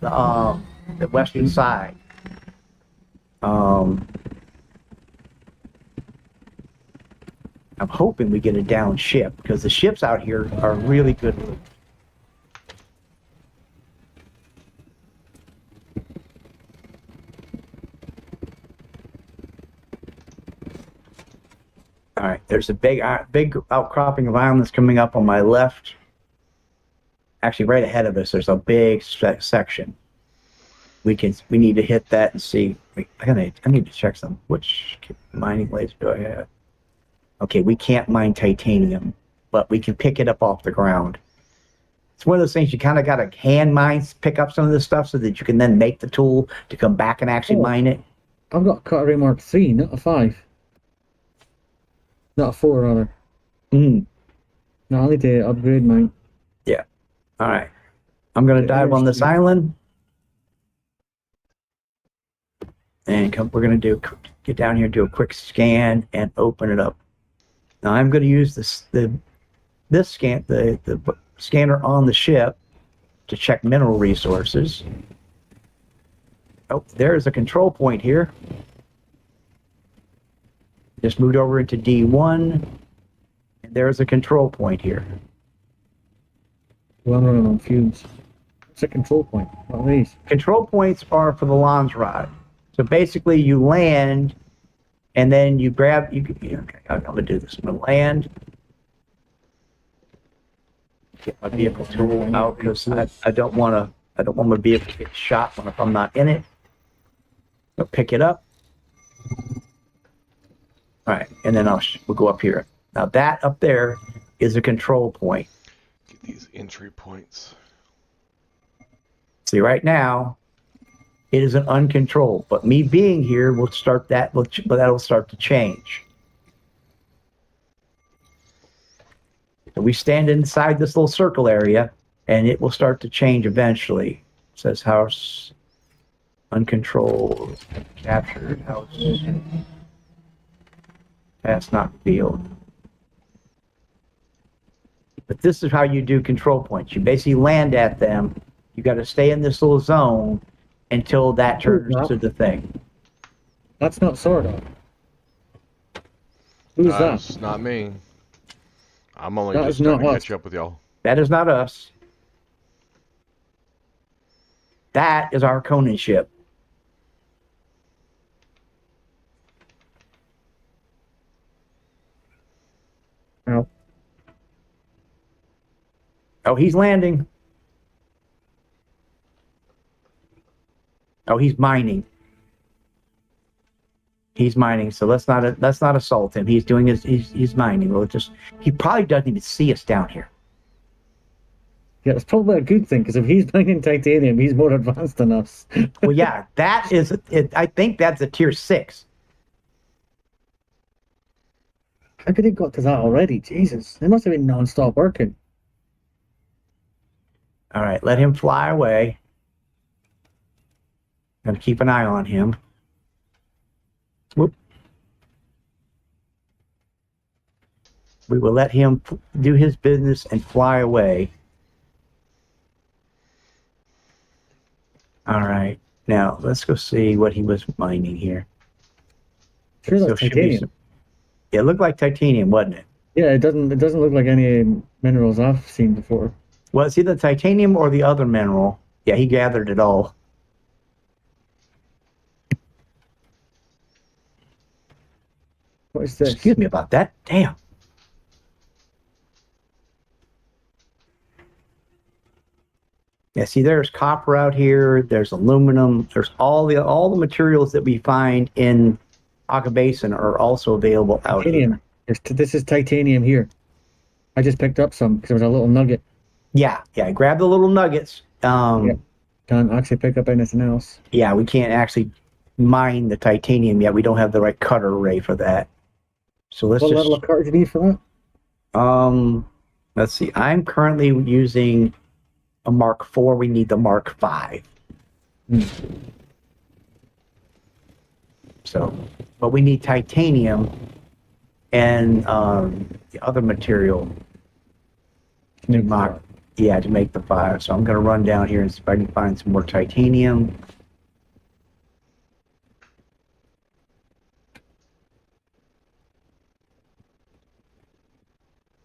Speaker 1: the western side. I'm hoping we get a down ship because the ships out here are really good. All right, there's a big outcropping of islands coming up on my left. Actually, right ahead of us, there's a big section. We need to hit that and see. Wait, I need to check some. Which mining blades do I have? Okay, we can't mine titanium, but we can pick it up off the ground. It's one of those things you kind of got to hand mine, pick up some of this stuff so that you can then make the tool to come back and actually mine it.
Speaker 3: I've got a Cutlery Mark III, not a 5. Not a 4, rather. No, I need to upgrade mine.
Speaker 1: Yeah. All right. I'm going to dive on this island. And we're going to get down here, do a quick scan, and open it up. Now I'm going to use the scanner on the ship to check mineral resources. Oh, there's a control point here. Just moved over into D1. And there's a control point here.
Speaker 3: Well, I'm running on fumes. What's a control point? What are these?
Speaker 1: Control points are for the launch rod. So basically you land and then you grab, okay, I'm going to do this. I'm going to land. Get my vehicle tool out because I don't want my vehicle to get shot if I'm not in it. So pick it up. All right, and then we'll go up here. Now that up there is a control point.
Speaker 2: Get these entry points.
Speaker 1: See, right now it is an uncontrolled, but me being here will start that. That'll start to change. So we stand inside this little circle area, and it will start to change eventually. It says house uncontrolled, captured house. That's not revealed. But this is how you do control points. You basically land at them. You got to stay in this little zone until that turns to the thing.
Speaker 3: That's not Sordo. Who's that?
Speaker 2: That's not me. I'm only just trying to catch up with y'all.
Speaker 1: That is not us. That is our Conan ship.
Speaker 3: Oh.
Speaker 1: Oh, he's landing. Oh, he's mining. He's mining, so let's not assault him. He's doing he's mining. He probably doesn't even see us down here.
Speaker 3: Yeah, it's probably a good thing because if he's mining titanium, he's more advanced than us.
Speaker 1: Well, yeah, that is. I think that's a tier 6.
Speaker 3: How could it got to that already? Jesus, it must have been non-stop working.
Speaker 1: All right, let him fly away. Gotta keep an eye on him. Whoop. We will let him do his business and fly away. All right, now let's go see what he was mining here.
Speaker 3: Sure, that's titanium.
Speaker 1: It looked like titanium, wasn't it?
Speaker 3: Yeah, it doesn't look like any minerals I've seen before.
Speaker 1: Well, it's either titanium or the other mineral. Yeah, he gathered it all.
Speaker 3: What is this?
Speaker 1: Excuse me about that. Damn. Yeah, see, there's copper out here. There's aluminum. There's all the materials that we find in Aka Basin are also available out
Speaker 3: titanium.
Speaker 1: here.
Speaker 3: This is titanium here. I just picked up some because there was a little nugget.
Speaker 1: Yeah. Grab the little nuggets.
Speaker 3: Yeah. Can't actually pick up anything else.
Speaker 1: Yeah, we can't actually mine the titanium yet. We don't have the right cutter array for that. So let's
Speaker 3: what level of cutter do you need for
Speaker 1: that? Let's see. I'm currently using a Mark IV. We need the Mark V. So, but we need titanium and the other material to make the 5. So I'm going to run down here and see if I can find some more titanium.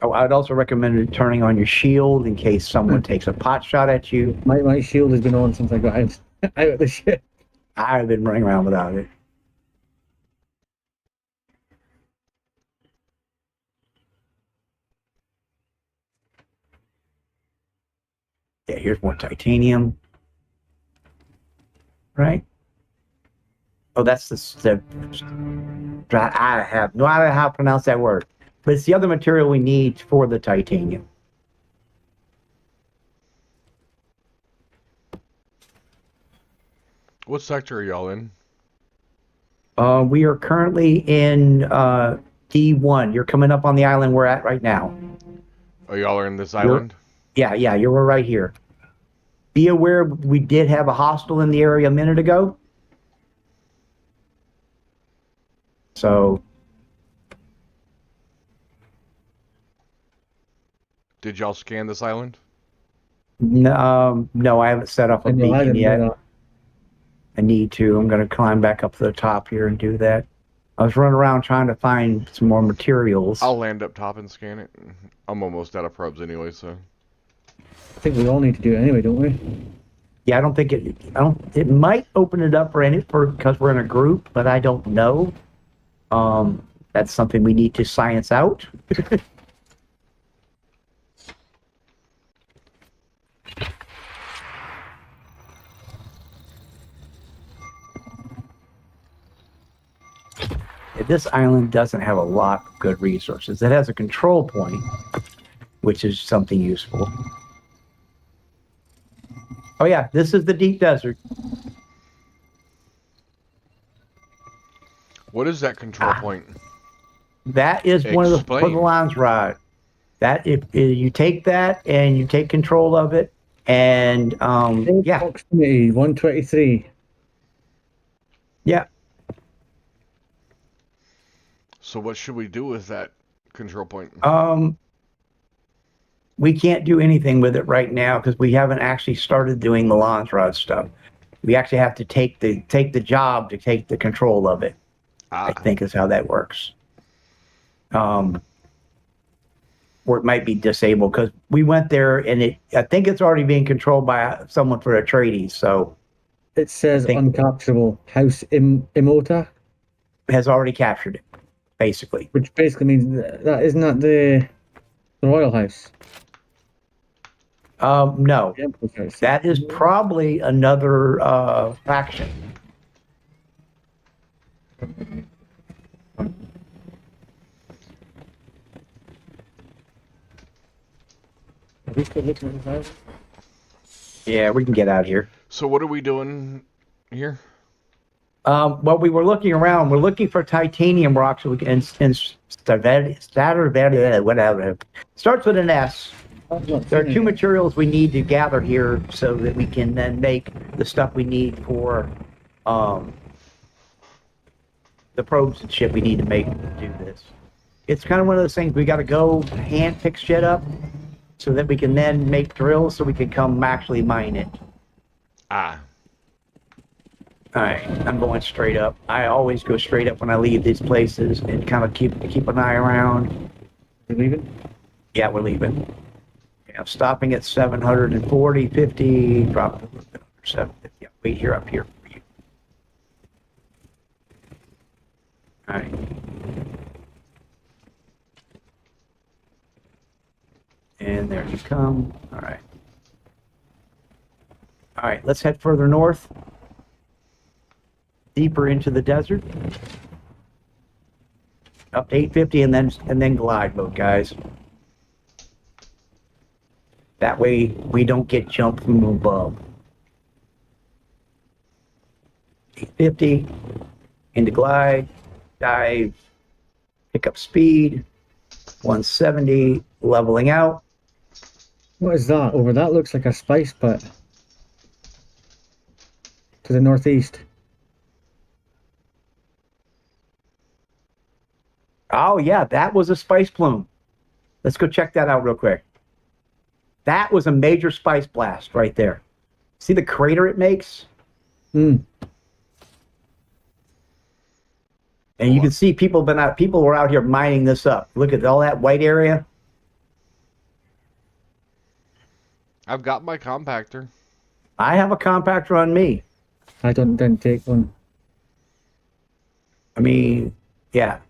Speaker 1: Oh, I'd also recommend turning on your shield in case someone takes a pot shot at you.
Speaker 3: My shield has been on since I got out of the ship.
Speaker 1: I've been running around without it. Yeah, here's more titanium. Right? Oh, that's the I have no idea how to pronounce that word. But it's the other material we need for the titanium.
Speaker 2: What sector are y'all in?
Speaker 1: We are currently in D1. You're coming up on the island we're at right now.
Speaker 2: Oh, y'all are in this island?
Speaker 1: Yeah, you're right here. Be aware we did have a hostile in the area a minute ago. So.
Speaker 2: Did y'all scan this island?
Speaker 1: No, I haven't set up a beacon yet. I need to. I'm going to climb back up to the top here and do that. I was running around trying to find some more materials.
Speaker 2: I'll land up top and scan it. I'm almost out of probes anyway, so.
Speaker 3: I think we all need to do it anyway, don't we?
Speaker 1: Yeah, I don't think it. It might open it up because we're in a group, but I don't know. That's something we need to science out. This island doesn't have a lot of good resources. It has a control point, which is something useful. Oh yeah, this is the deep desert.
Speaker 2: What is that control point?
Speaker 1: That is one of the for the lines rod. That if you take that and you take control of it, and yeah,
Speaker 3: proximity 123.
Speaker 1: Yeah.
Speaker 2: So what should we do with that control point?
Speaker 1: We can't do anything with it right now because we haven't actually started doing the lance rod stuff. We actually have to take the job to take the control of it. I think is how that works. Or it might be disabled because we went there and I think it's already being controlled by someone for Atreides. So
Speaker 3: it says uncapturable. House Imota
Speaker 1: has already captured it, basically.
Speaker 3: Which basically means that isn't that the royal house.
Speaker 1: No, that is probably another faction.
Speaker 3: Are we still looking at this island?
Speaker 1: Yeah, we can get out of here.
Speaker 2: So what are we doing here?
Speaker 1: Well, we were looking around. We're looking for titanium rocks and whatever. Starts with an S. There are two materials we need to gather here so that we can then make the stuff we need for the probes and shit we need to make to do this. It's kind of one of those things we got to go hand pick shit up so that we can then make drills so we can come actually mine it. All right, I'm going straight up. I always go straight up when I leave these places and kind of keep an eye around.
Speaker 3: We're leaving?
Speaker 1: Yeah, we're leaving. Okay, I'm stopping at 740, 50, drop a little bit under 750. Yeah, wait here, up here for you. All right. And there you come. All right. All right, let's head further north. Deeper into the desert. Up to 850 and then glide mode, guys. That way we don't get jumped from above. 850 into glide, dive, pick up speed, 170, leveling out.
Speaker 3: What is that over? That looks like a spice pit. To the northeast.
Speaker 1: Oh yeah, that was a spice plume. Let's go check that out real quick. That was a major spice blast right there. See the crater it makes? And you can see people were out here mining this up. Look at all that white area.
Speaker 2: I've got my compactor.
Speaker 1: I have a compactor on me.
Speaker 3: I didn't take one.
Speaker 1: I mean, yeah.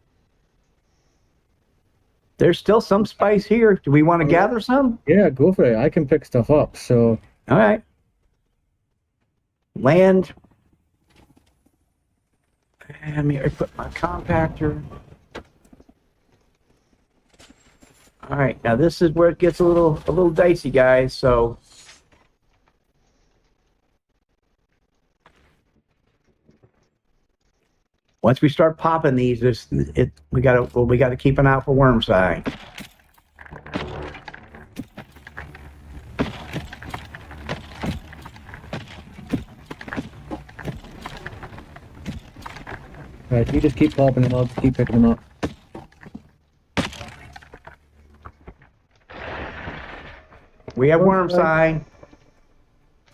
Speaker 1: There's still some spice here. Do we want to gather some?
Speaker 3: Yeah, go for it. I can pick stuff up. So
Speaker 1: All right. Land. Let me put my compactor. All right. Now this is where it gets a little dicey, guys. So once we start popping these, we gotta keep an eye out for worm sign.
Speaker 3: right, you just keep popping them up, keep picking them up.
Speaker 1: We have worm sign.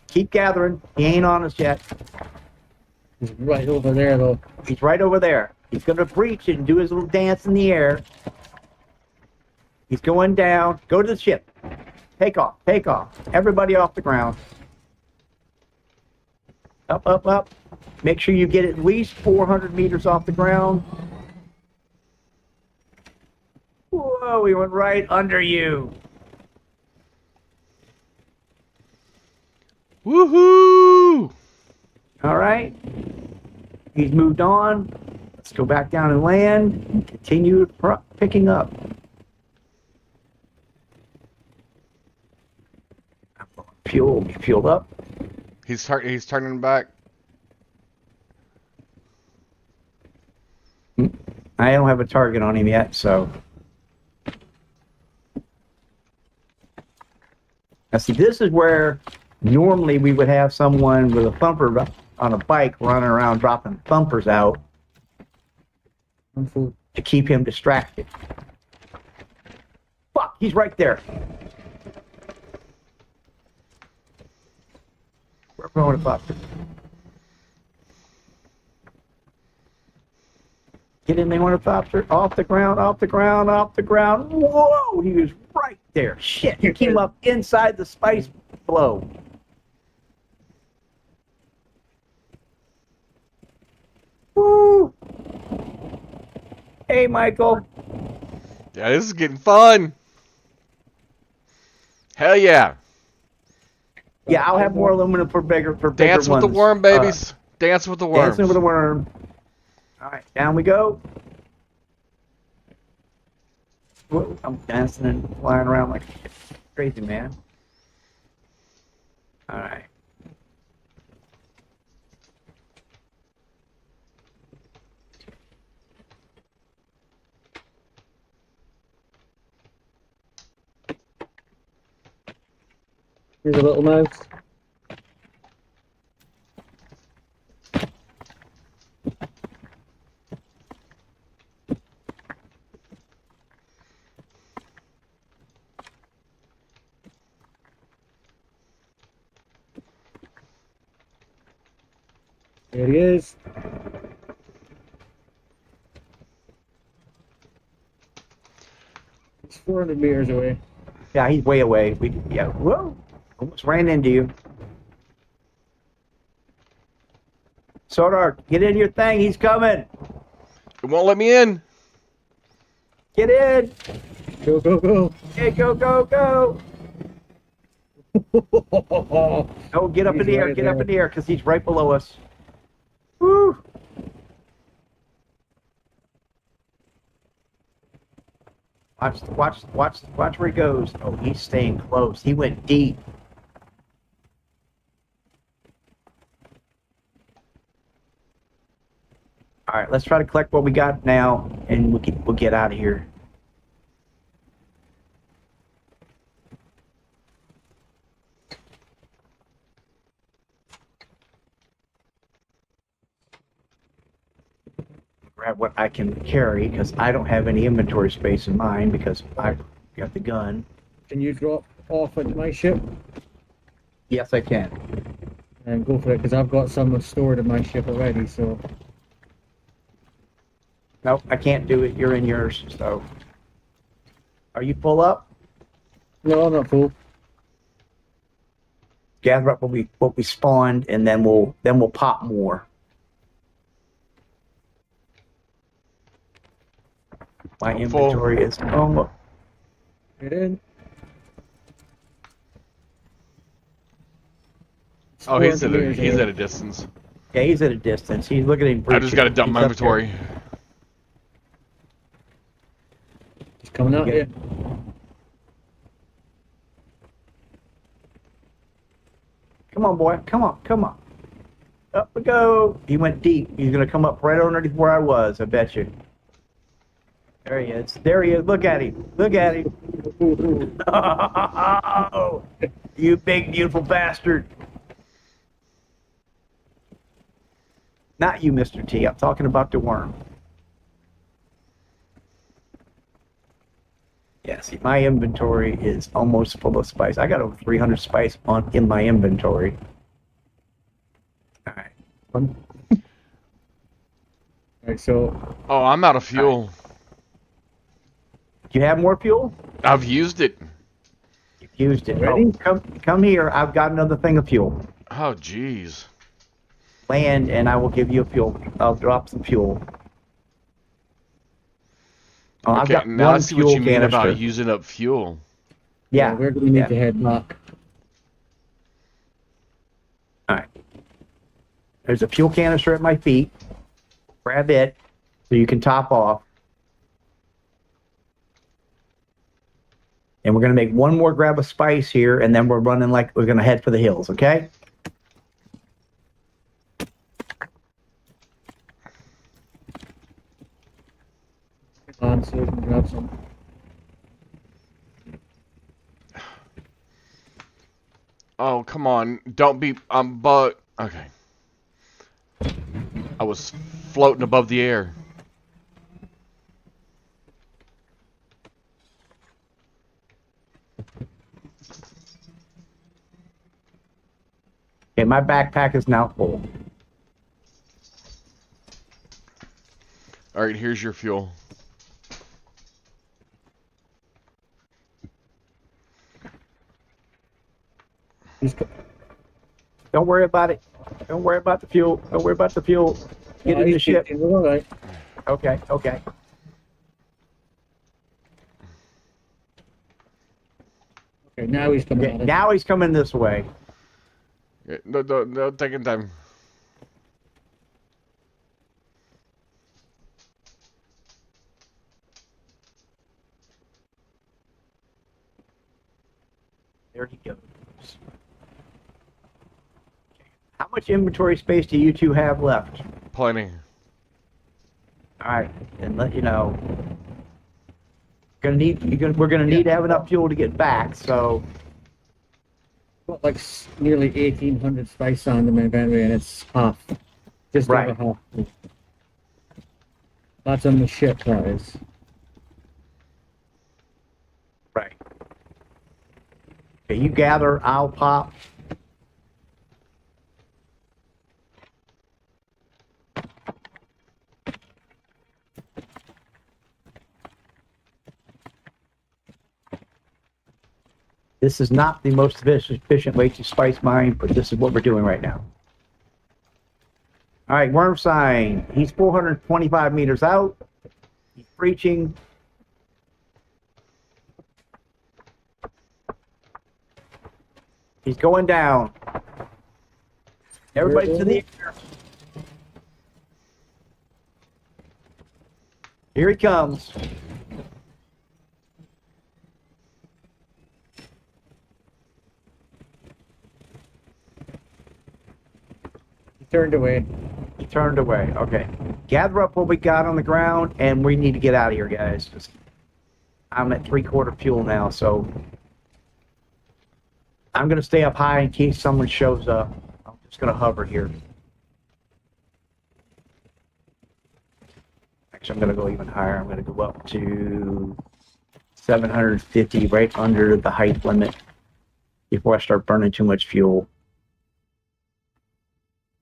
Speaker 1: Keep gathering. He ain't on us yet.
Speaker 3: He's right over there, though.
Speaker 1: He's right over there. He's gonna breach and do his little dance in the air. He's going down. Go to the ship. Take off. Take off. Everybody off the ground. Up, up, up. Make sure you get at least 400 meters off the ground. Whoa, we went right under you.
Speaker 2: Woohoo!
Speaker 1: All right. He's moved on. Let's go back down and land and continue picking up. Fuel, be fueled up.
Speaker 2: He's turning back.
Speaker 1: I don't have a target on him yet, so. Now see, this is where normally we would have someone with a thumper on a bike running around dropping thumpers out to keep him distracted. Fuck, he's right there. We're going to get in there, ornithopter, off the ground, off the ground, off the ground. Whoa, he was right there. Shit, he came up inside the spice flow. Woo! Hey, Michael.
Speaker 2: Yeah, this is getting fun. Hell yeah.
Speaker 1: Yeah, I'll have more aluminum for bigger
Speaker 2: Dance with
Speaker 1: ones.
Speaker 2: the worm, babies. Dance with the worms.
Speaker 1: Dancing with the worm. All right, down we go. Whoa, I'm dancing and flying around like crazy, man. All right.
Speaker 3: Here's a little mouse. There he is. He's 400 meters away.
Speaker 1: Yeah, he's way away. Whoa. Almost ran into you. Sodar, get in your thing. He's coming.
Speaker 2: It won't let me in.
Speaker 1: Get in.
Speaker 3: Go, go, go.
Speaker 1: Hey, go, go, go. Oh, get up in the air. Get up in the air because he's right below us. Woo. Watch where he goes. Oh, he's staying close. He went deep. All right, let's try to collect what we got now, and we'll get out of here. Grab what I can carry because I don't have any inventory space in mine because I got the gun.
Speaker 3: Can you drop off at my ship?
Speaker 1: Yes, I can.
Speaker 3: And go for it, because I've got some stored in my ship already, so...
Speaker 1: Nope, I can't do it. You're in yours, so. Are you full up?
Speaker 3: No, I'm not full.
Speaker 1: gather up what we spawned, and then we'll pop more. My
Speaker 2: I'm
Speaker 1: inventory
Speaker 2: full.
Speaker 1: is almost.
Speaker 3: Get in.
Speaker 2: Oh, he's at
Speaker 3: Meters away.
Speaker 2: a distance.
Speaker 1: Yeah, he's at a distance. He's looking at.
Speaker 2: I just got to dump my
Speaker 1: He's up there.
Speaker 2: inventory.
Speaker 3: He's coming out
Speaker 1: Yeah.
Speaker 3: here.
Speaker 1: Come on, boy. Come on. Come on. Up we go. He went deep. He's gonna come up right underneath where I was. I bet you. There he is. There he is. Look at him. Look at him. Oh, you big beautiful bastard. Not you, Mr. T. I'm talking about the worm. Yeah, see, my inventory is almost full of spice. I got over 300 spice in my inventory. All right.
Speaker 3: All right, so
Speaker 2: Oh, I'm out of fuel.
Speaker 1: Do you have more fuel?
Speaker 2: I've used it.
Speaker 1: You've used it.
Speaker 3: Ready?
Speaker 1: Oh, come here. I've got another thing of fuel.
Speaker 2: Oh, jeez.
Speaker 1: Land, and I will give you a fuel. I'll drop some fuel. Oh, I've
Speaker 2: Okay,
Speaker 1: got
Speaker 2: now I
Speaker 1: one
Speaker 2: see what
Speaker 1: fuel
Speaker 2: you mean
Speaker 1: canister.
Speaker 2: about using up fuel.
Speaker 1: Yeah,
Speaker 3: we're going to need
Speaker 1: yeah.
Speaker 3: to head back.
Speaker 1: All right. There's a fuel canister at my feet. Grab it so you can top off. And we're going to make one more grab of spice here, and then we're running like we're going to head for the hills, okay?
Speaker 3: On so we can grab some.
Speaker 2: Oh, come on. Don't be... but... Okay. I was floating above the air.
Speaker 1: Okay, my backpack is now full.
Speaker 2: All right, here's your fuel.
Speaker 1: Don't worry about it. Don't worry about the fuel. Don't worry about the fuel. Get in the ship.
Speaker 3: All right.
Speaker 1: Okay, okay.
Speaker 3: Okay, now he's coming
Speaker 1: Okay,
Speaker 3: at us.
Speaker 1: now he's coming this way.
Speaker 2: Yeah, no, taking time.
Speaker 1: There he goes. How much inventory space do you two have left?
Speaker 2: Plenty.
Speaker 1: All right, and let you know. We're gonna need to have enough fuel to get back. So
Speaker 3: Got like nearly 1,800 spice on in my inventory, and it's half. Just
Speaker 1: Right.
Speaker 3: over half. That's on the ship, that is.
Speaker 1: right. Okay, you gather. I'll pop. This is not the most efficient way to spice mine, but this is what we're doing right now. All right, worm sign. He's 425 meters out. He's breaching. He's going down. Everybody to the air. Here he comes.
Speaker 3: He turned away.
Speaker 1: He turned away. Okay. Gather up what we got on the ground, and we need to get out of here, guys. I'm at 3/4 fuel now, so I'm going to stay up high in case someone shows up. I'm just going to hover here. Actually, I'm going to go even higher. I'm going to go up to 750, right under the height limit before I start burning too much fuel.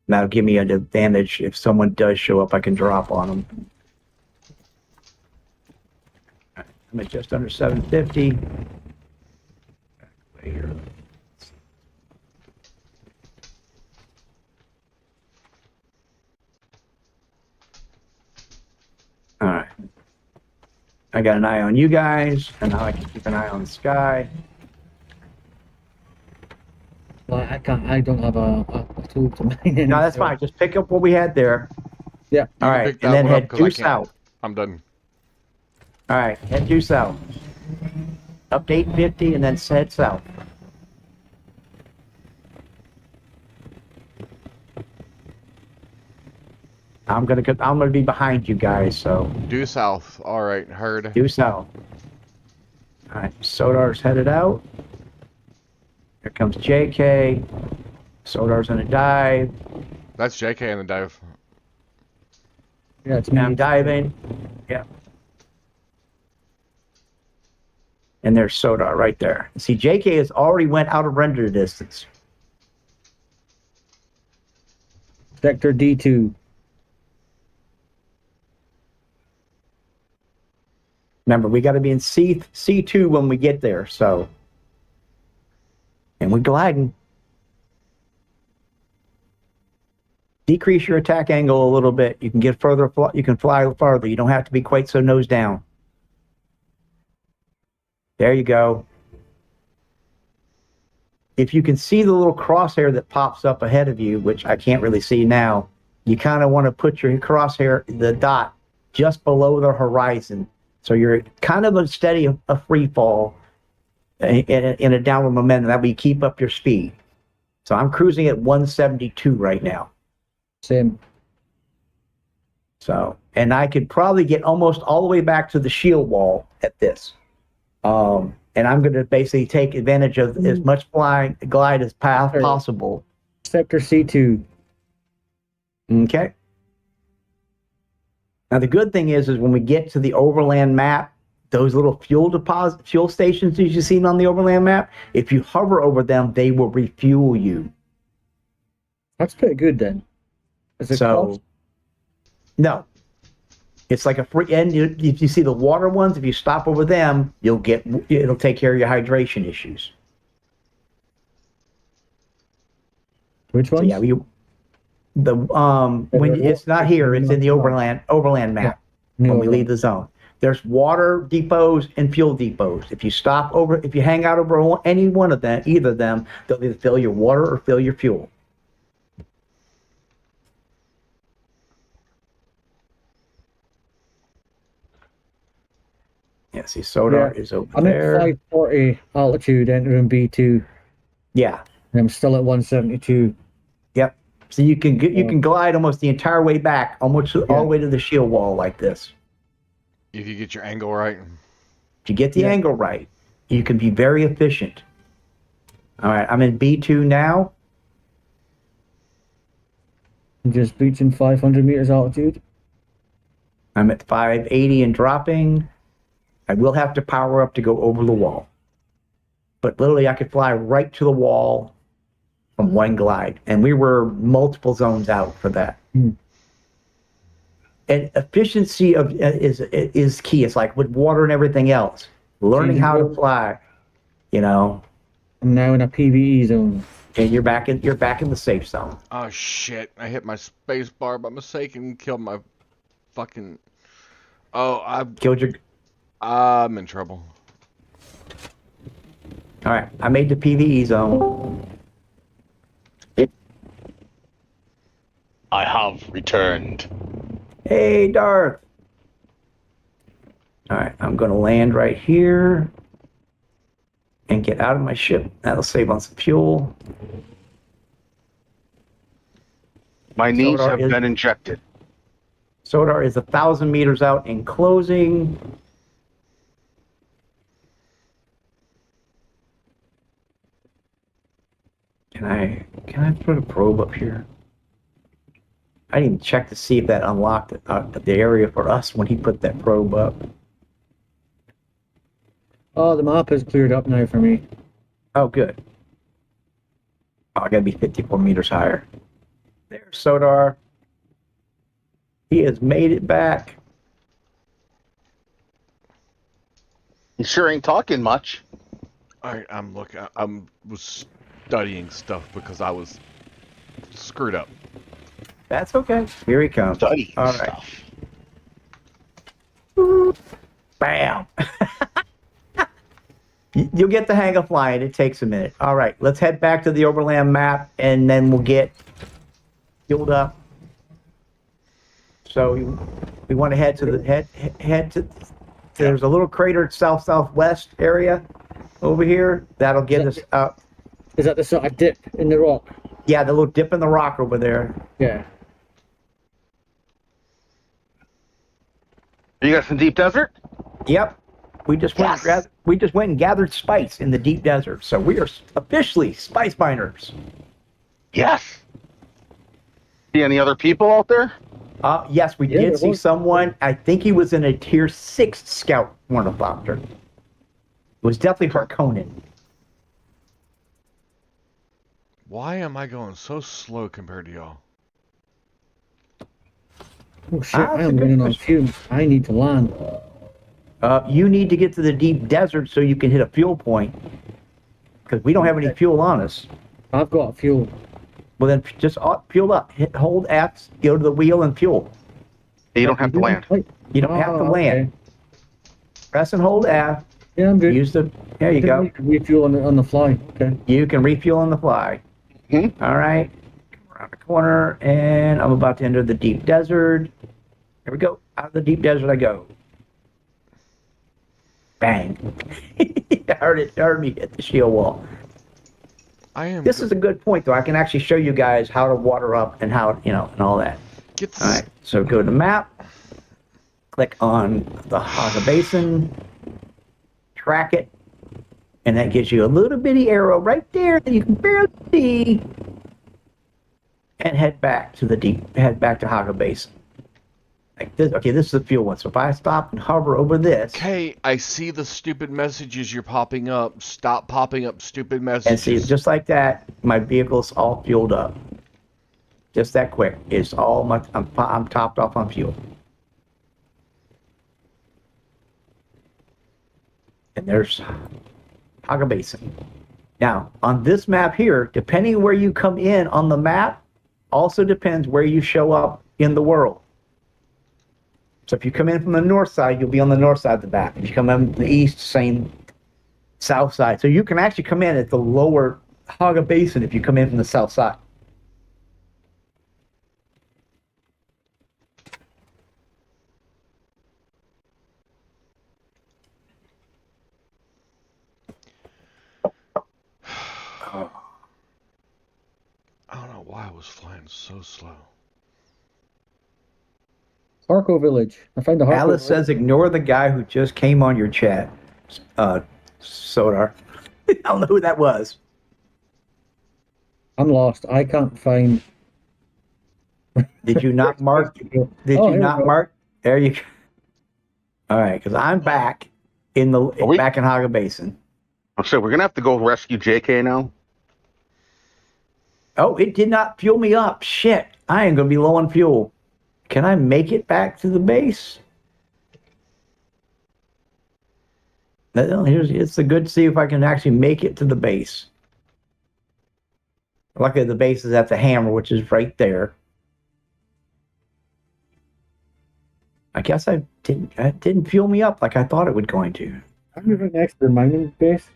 Speaker 1: That'll give me an advantage. If someone does show up, I can drop on them. I'm at just under 750. Here. I got an eye on you guys, and now I can keep an eye on the sky.
Speaker 3: Well, I can't. I don't have a tool to mine any.
Speaker 1: No, that's
Speaker 3: so-
Speaker 1: fine. Just pick up what we had there.
Speaker 3: Yeah.
Speaker 1: All
Speaker 2: You can
Speaker 1: right,
Speaker 2: pick
Speaker 1: and
Speaker 2: that
Speaker 1: then
Speaker 2: one up
Speaker 1: head
Speaker 2: 'cause I
Speaker 1: due
Speaker 2: can't.
Speaker 1: south.
Speaker 2: I'm done.
Speaker 1: All right, head due south. Up to 850, and then head south. I'm gonna be behind you guys, so
Speaker 2: Due south. All right, heard.
Speaker 1: due south. All right, Sodar's headed out. Here comes JK. Sodar's gonna dive.
Speaker 2: That's JK in the dive.
Speaker 3: Yeah, it's me.
Speaker 1: Now I'm diving. Yeah. And there's Sodar right there. See, JK has already went out of render distance.
Speaker 3: Sector D2.
Speaker 1: Remember, we got to be in C2 when we get there, so. And we're gliding. Decrease your attack angle a little bit. You can get further, you can fly farther. You don't have to be quite so nose down. There you go. If you can see the little crosshair that pops up ahead of you, which I can't really see now, you kind of want to put your crosshair, the dot, just below the horizon. So you're kind of a steady, a free fall in a downward momentum. That way you keep up your speed. So I'm cruising at 172 right now.
Speaker 3: Same.
Speaker 1: So, and I could probably get almost all the way back to the shield wall at this. And I'm going to basically take advantage of as much glide as possible.
Speaker 3: Sector C2.
Speaker 1: Okay. Now the good thing is when we get to the overland map, those little fuel stations that you've seen on the overland map, if you hover over them, they will refuel you.
Speaker 3: That's pretty good then. Is it cost?
Speaker 1: No. It's like a free, and if you see the water ones, if you stop over them, it'll take care of your hydration issues.
Speaker 3: Which ones?
Speaker 1: So yeah, when it's not here, it's in the overland map when we leave the zone. There's water depots and fuel depots. If you hang out over any one of them, either of them, they'll either fill your water or fill your fuel. Yeah, see, Sodar is over there.
Speaker 3: I'm at 540 altitude entering B2.
Speaker 1: Yeah.
Speaker 3: And I'm still at 172.
Speaker 1: Yep. So you can glide almost the entire way back, almost all the way to the shield wall like this.
Speaker 2: If you get your angle right.
Speaker 1: If you get the angle right, you can be very efficient. All right, I'm in B2 now.
Speaker 3: I'm just reaching 500 meters altitude.
Speaker 1: I'm at 580 and dropping. I will have to power up to go over the wall. But literally, I could fly right to the wall from one glide. And we were multiple zones out for that. And efficiency is key. It's like with water and everything else. Learning how to fly,
Speaker 3: I'm now in a PvE zone.
Speaker 1: and you're back in the safe zone.
Speaker 2: Oh shit! I hit my space bar by mistake and killed my fucking. I'm in trouble.
Speaker 1: All right, I made the PvE zone.
Speaker 6: I have returned.
Speaker 1: Hey, Darth. All right, I'm going to land right here and get out of my ship. That'll save on some fuel.
Speaker 6: My needs
Speaker 1: Sodar
Speaker 6: have been injected.
Speaker 1: Sodar is 1,000 meters out in closing. Can I put a probe up here? I didn't even check to see if that unlocked the area for us when he put that probe up.
Speaker 3: Oh, the map is cleared up now for me.
Speaker 1: Oh, good. Oh, I gotta be 54 meters higher. There's Sodar. He has made it back.
Speaker 6: You sure ain't talking much.
Speaker 2: Alright, I'm looking. I was studying stuff because I was screwed up.
Speaker 1: That's okay. Here he comes.
Speaker 6: Studying
Speaker 1: All right.
Speaker 6: stuff.
Speaker 1: Bam. You'll get the hang of flying. It takes a minute. All right, let's head back to the overland map, and then we'll get fueled up. So we want to head to head to. There's a little crater southwest area over here that'll get us up.
Speaker 3: Is that the sort of dip in the rock?
Speaker 1: Yeah, the little dip in the rock over there.
Speaker 3: Yeah.
Speaker 6: You got some deep desert?
Speaker 1: Yep. We just went and gathered spice in the deep desert. So we are officially spice miners.
Speaker 6: Yes. See any other people out there?
Speaker 1: Yes, we did see someone. I think he was in a tier 6 scout ornithopter. It was definitely Harkonnen.
Speaker 2: Why am I going so slow compared to y'all?
Speaker 3: Oh shit, I am running on fumes. I need to land.
Speaker 1: You need to get to the deep desert so you can hit a fuel point. Because we don't have any fuel on us.
Speaker 3: I've got fuel.
Speaker 1: Well, then just fuel up. Hold F, go to the wheel and fuel.
Speaker 6: You don't have to land.
Speaker 1: You don't have to land.
Speaker 3: Okay.
Speaker 1: Press and hold F.
Speaker 3: Yeah, I'm good.
Speaker 1: There you go.
Speaker 3: You can refuel on the fly. Okay.
Speaker 1: You can refuel on the fly. All right. Come around the corner, and I'm about to enter the deep desert. Here we go. Out of the deep desert I go. Bang. I heard me hit the shield wall. This is a good point, though. I can actually show you guys how to water up and how, and all that. All right, so go to the map, click on the Haga Basin, track it, and that gives you a little bitty arrow right there that you can barely see, and head back to Haga Basin. Like this. Okay, this is the fuel one. So if I stop and hover over this.
Speaker 2: Okay, I see the stupid messages you're popping up. Stop popping up stupid messages.
Speaker 1: And see, just like that, my vehicle's all fueled up. Just that quick. It's all I'm topped off on fuel. And there's Haga Basin. Now, on this map here, depending where you come in on the map, also depends where you show up in the world. So if you come in from the north side, you'll be on the north side of the map. If you come in from the east, same south side. So you can actually come in at the lower Haga Basin if you come in from the south side.
Speaker 2: I don't know why I was flying so slow.
Speaker 3: Harco Village. I found the Harco
Speaker 1: Alice
Speaker 3: Village.
Speaker 1: says, ignore the guy who just came on your chat. Sodar. I don't know who that was.
Speaker 3: I'm lost. I can't find.
Speaker 1: Did you not mark? Did you not mark? There you go. All right, because I'm back back in Haga Basin.
Speaker 6: So we're gonna have to go rescue JK now.
Speaker 1: Oh, it did not fuel me up. Shit, I ain't gonna be low on fuel. Can I make it back to the base? It's good to see if I can actually make it to the base. Luckily, the base is at the hammer, which is right there. I guess it didn't fuel me up like I thought it would going to.
Speaker 3: Are you right next to the mining base?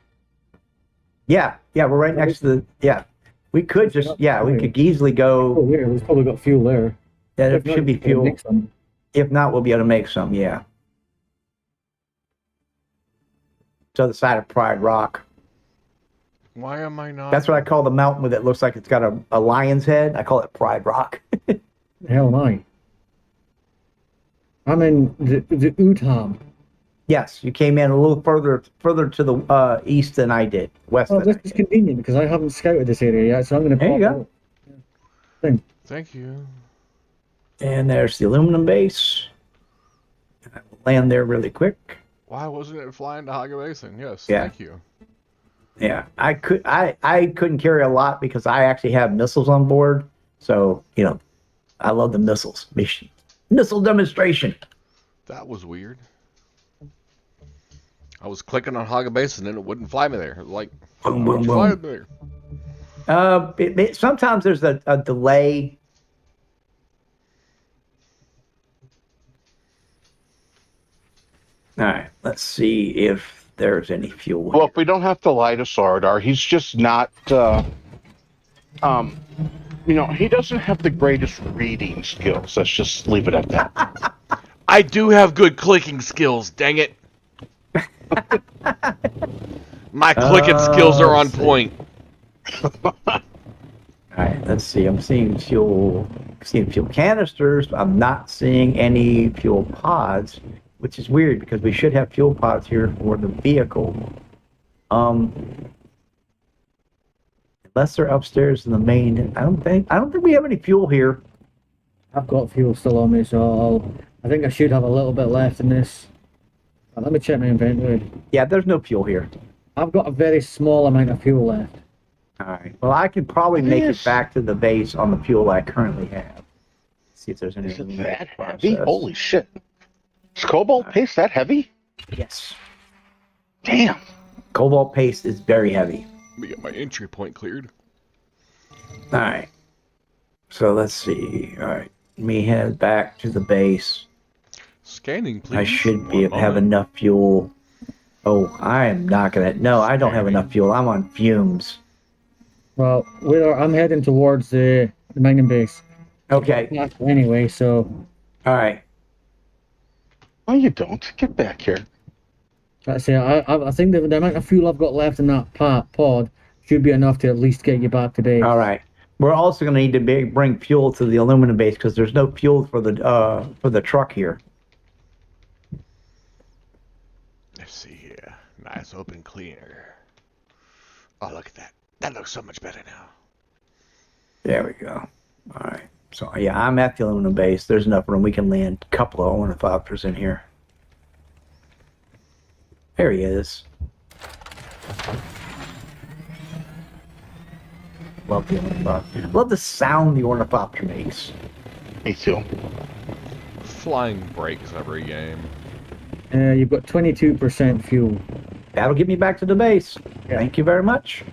Speaker 1: Yeah, we're right next to the, we could we could easily go.
Speaker 3: Oh, yeah, we've probably got fuel there.
Speaker 1: Yeah, there should be fuel. If not, we'll be able to make some, yeah. To the side of Pride Rock.
Speaker 2: Why am I not?
Speaker 1: That's what I call the mountain with it looks like it's got a lion's head. I call it Pride Rock.
Speaker 3: Hell am I? I'm in the Utam.
Speaker 1: Yes, you came in a little further to the east than I did. West.
Speaker 3: Oh, this is convenient because I haven't scouted this area yet, so I'm going to.
Speaker 1: There you go.
Speaker 2: Thank you.
Speaker 1: And there's the aluminum base. I will land there really quick.
Speaker 2: Why wasn't it flying to Haga Basin? Yes,
Speaker 1: Yeah.
Speaker 2: Thank you.
Speaker 1: Yeah, I couldn't carry a lot because I actually have missiles on board. So, I love the missiles. Missile demonstration.
Speaker 2: That was weird. I was clicking on Haga Basin and it wouldn't fly me there. Like,
Speaker 1: Boom, boom,
Speaker 2: fly
Speaker 1: boom.
Speaker 2: there.
Speaker 1: Sometimes there's a delay. All right, let's see if there's any fuel.
Speaker 6: Well, if we don't have to lie to Sardar, he's just not. He doesn't have the greatest reading skills. Let's just leave it at that.
Speaker 2: I do have good clicking skills, dang it. My clicking skills are on
Speaker 1: let's see.
Speaker 2: point.
Speaker 1: All right, let's see. I'm seeing fuel canisters. But I'm not seeing any fuel pods, which is weird because we should have fuel pods here for the vehicle. Unless they're upstairs in the main. I don't think we have any fuel here.
Speaker 3: I've got fuel still on me, so I think I should have a little bit left in this. Let me check my inventory.
Speaker 1: Yeah, there's no fuel here.
Speaker 3: I've got a very small amount of fuel left.
Speaker 1: All right. Well, I can probably make it back to the base on the fuel I currently have. See if there's anything
Speaker 6: Is it that
Speaker 1: process.
Speaker 6: heavy? Holy shit! Is cobalt paste that heavy?
Speaker 1: Yes.
Speaker 6: Damn.
Speaker 1: Cobalt paste is very heavy.
Speaker 2: Let me get my entry point cleared.
Speaker 1: All right. So let's see. All right. Let me head back to the base.
Speaker 2: Scanning, please.
Speaker 1: I should have enough fuel. Oh, I am not gonna. No, I don't have enough fuel. I'm on fumes.
Speaker 3: Well, I'm heading towards the mining base.
Speaker 1: Okay.
Speaker 3: Anyway, so.
Speaker 1: All right.
Speaker 6: No, you don't. Get back here.
Speaker 3: Let's say I think the amount of fuel I've got left in that pod should be enough to at least get you back to base.
Speaker 1: All right. We're also going to need to bring fuel to the aluminum base because there's no fuel for the truck here.
Speaker 2: Let's see here. Nice open cleaner. Oh, look at that. That looks so much better now.
Speaker 1: There we go. All right. So, yeah, I'm at the aluminum base. There's enough room. We can land a couple of ornithopters in here. There he is. Love the ornithopter. Love the sound the ornithopter makes.
Speaker 6: Me too.
Speaker 2: Flying breaks every game.
Speaker 3: You've got 22% fuel.
Speaker 1: That'll get me back to the base.
Speaker 3: Yeah.
Speaker 1: Thank you very much.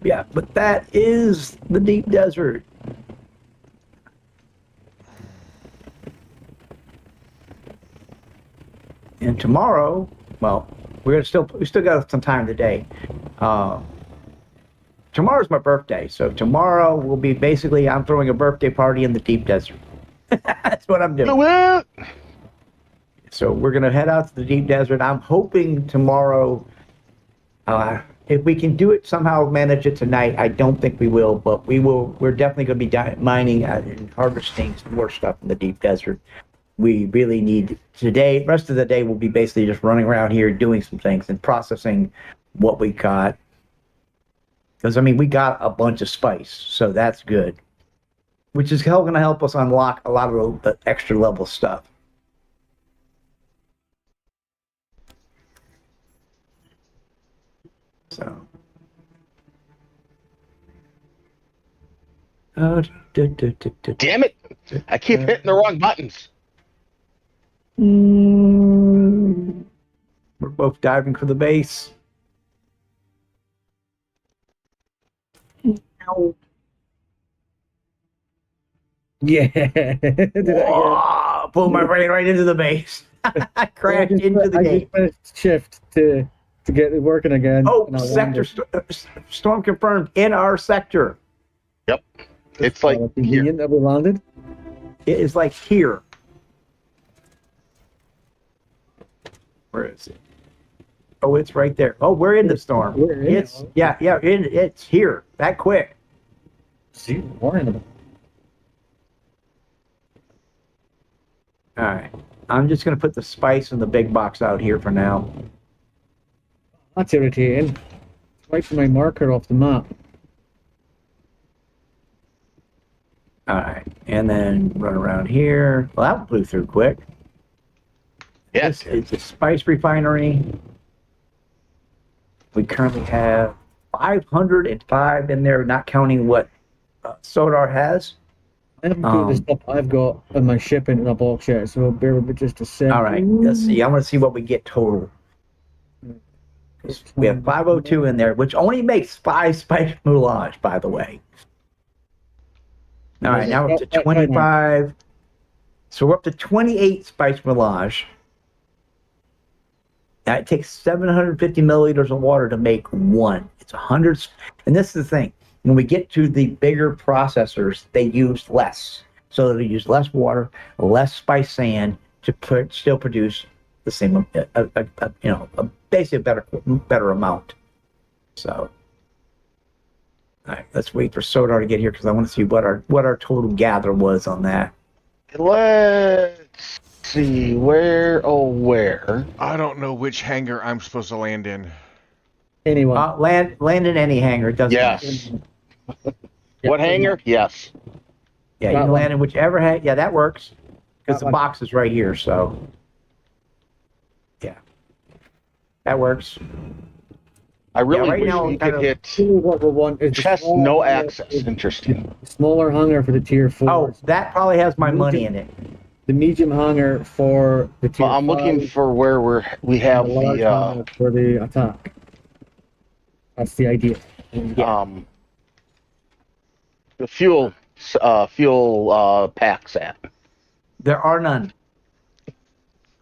Speaker 1: Yeah, but that is the deep desert. And tomorrow, well, we still got some time today. Tomorrow's my birthday, so tomorrow will be basically I'm throwing a birthday party in the deep desert. That's what I'm doing.
Speaker 6: Do it.
Speaker 1: So we're gonna head out to the deep desert. I'm hoping tomorrow, if we can do it somehow, manage it tonight. I don't think we will, but we will. We're definitely gonna be mining and harvesting some more stuff in the deep desert. We really need today. Rest of the day will be basically just running around here doing some things and processing what we got. Because I mean, we got a bunch of spice, so that's good. Which is going to help us unlock a lot of the extra level stuff. So.
Speaker 6: Damn it! I keep hitting the wrong buttons.
Speaker 1: We're both diving for the base. Ow.
Speaker 3: Yeah.
Speaker 1: Pulled my brain right into the base. I crashed into the gate.
Speaker 3: I just shift to get it working again.
Speaker 1: Oh, sector storm confirmed in our sector.
Speaker 6: Yep. It's like here.
Speaker 3: That we landed.
Speaker 1: It is like here. Where is it? Oh, it's right there. Oh, we're in the storm. It's it's here. That quick.
Speaker 3: See, warning about.
Speaker 1: All right. I'm just going to put the spice in the big box out here for now.
Speaker 3: That's irritating. Wiping my marker off the map.
Speaker 1: All right. And then run around here. Well, that blew through quick.
Speaker 6: Yes.
Speaker 1: It's a spice refinery. We currently have 505 in there, not counting what Sodar has.
Speaker 3: I haven't put the stuff I've got on my ship into the box yet, so bear with me just a second.
Speaker 1: All right, let's see. I want to see what we get total. We have 502 in there, which only makes 5 Spice Moulage, by the way. All right, now we're up to 25. So we're up to 28 Spice Melange. Now it takes 750 milliliters of water to make one. It's 100. And this is the thing. When we get to the bigger processors, they use less. So they use less water, less spice sand to still produce the same, basically a better amount. So, all right, let's wait for Sodar to get here because I want to see what our total gather was on that.
Speaker 6: Let's see, where?
Speaker 2: I don't know which hangar I'm supposed to land in.
Speaker 3: Anyone.
Speaker 1: Land in any hangar. It doesn't matter.
Speaker 6: Yes. What hangar? Yes.
Speaker 1: Yeah, you can land in whichever hangar. Yeah, that works. Because the box is right here, so. Yeah. That works.
Speaker 6: I really
Speaker 1: right
Speaker 6: wish
Speaker 1: now,
Speaker 6: we
Speaker 1: kind
Speaker 6: could
Speaker 1: of-
Speaker 6: hit
Speaker 3: What we want is the
Speaker 6: chest
Speaker 3: smaller
Speaker 6: no
Speaker 3: hangar-
Speaker 6: access. Interesting.
Speaker 3: Smaller hangar for the tier 4.
Speaker 1: Oh, that probably has my money in it.
Speaker 3: The medium hangar for the tier
Speaker 6: Well, I'm looking
Speaker 3: 5,
Speaker 6: for where we
Speaker 3: and
Speaker 6: have
Speaker 3: the large hangar for the attack. That's the idea.
Speaker 6: the fuel packs at.
Speaker 1: There are none.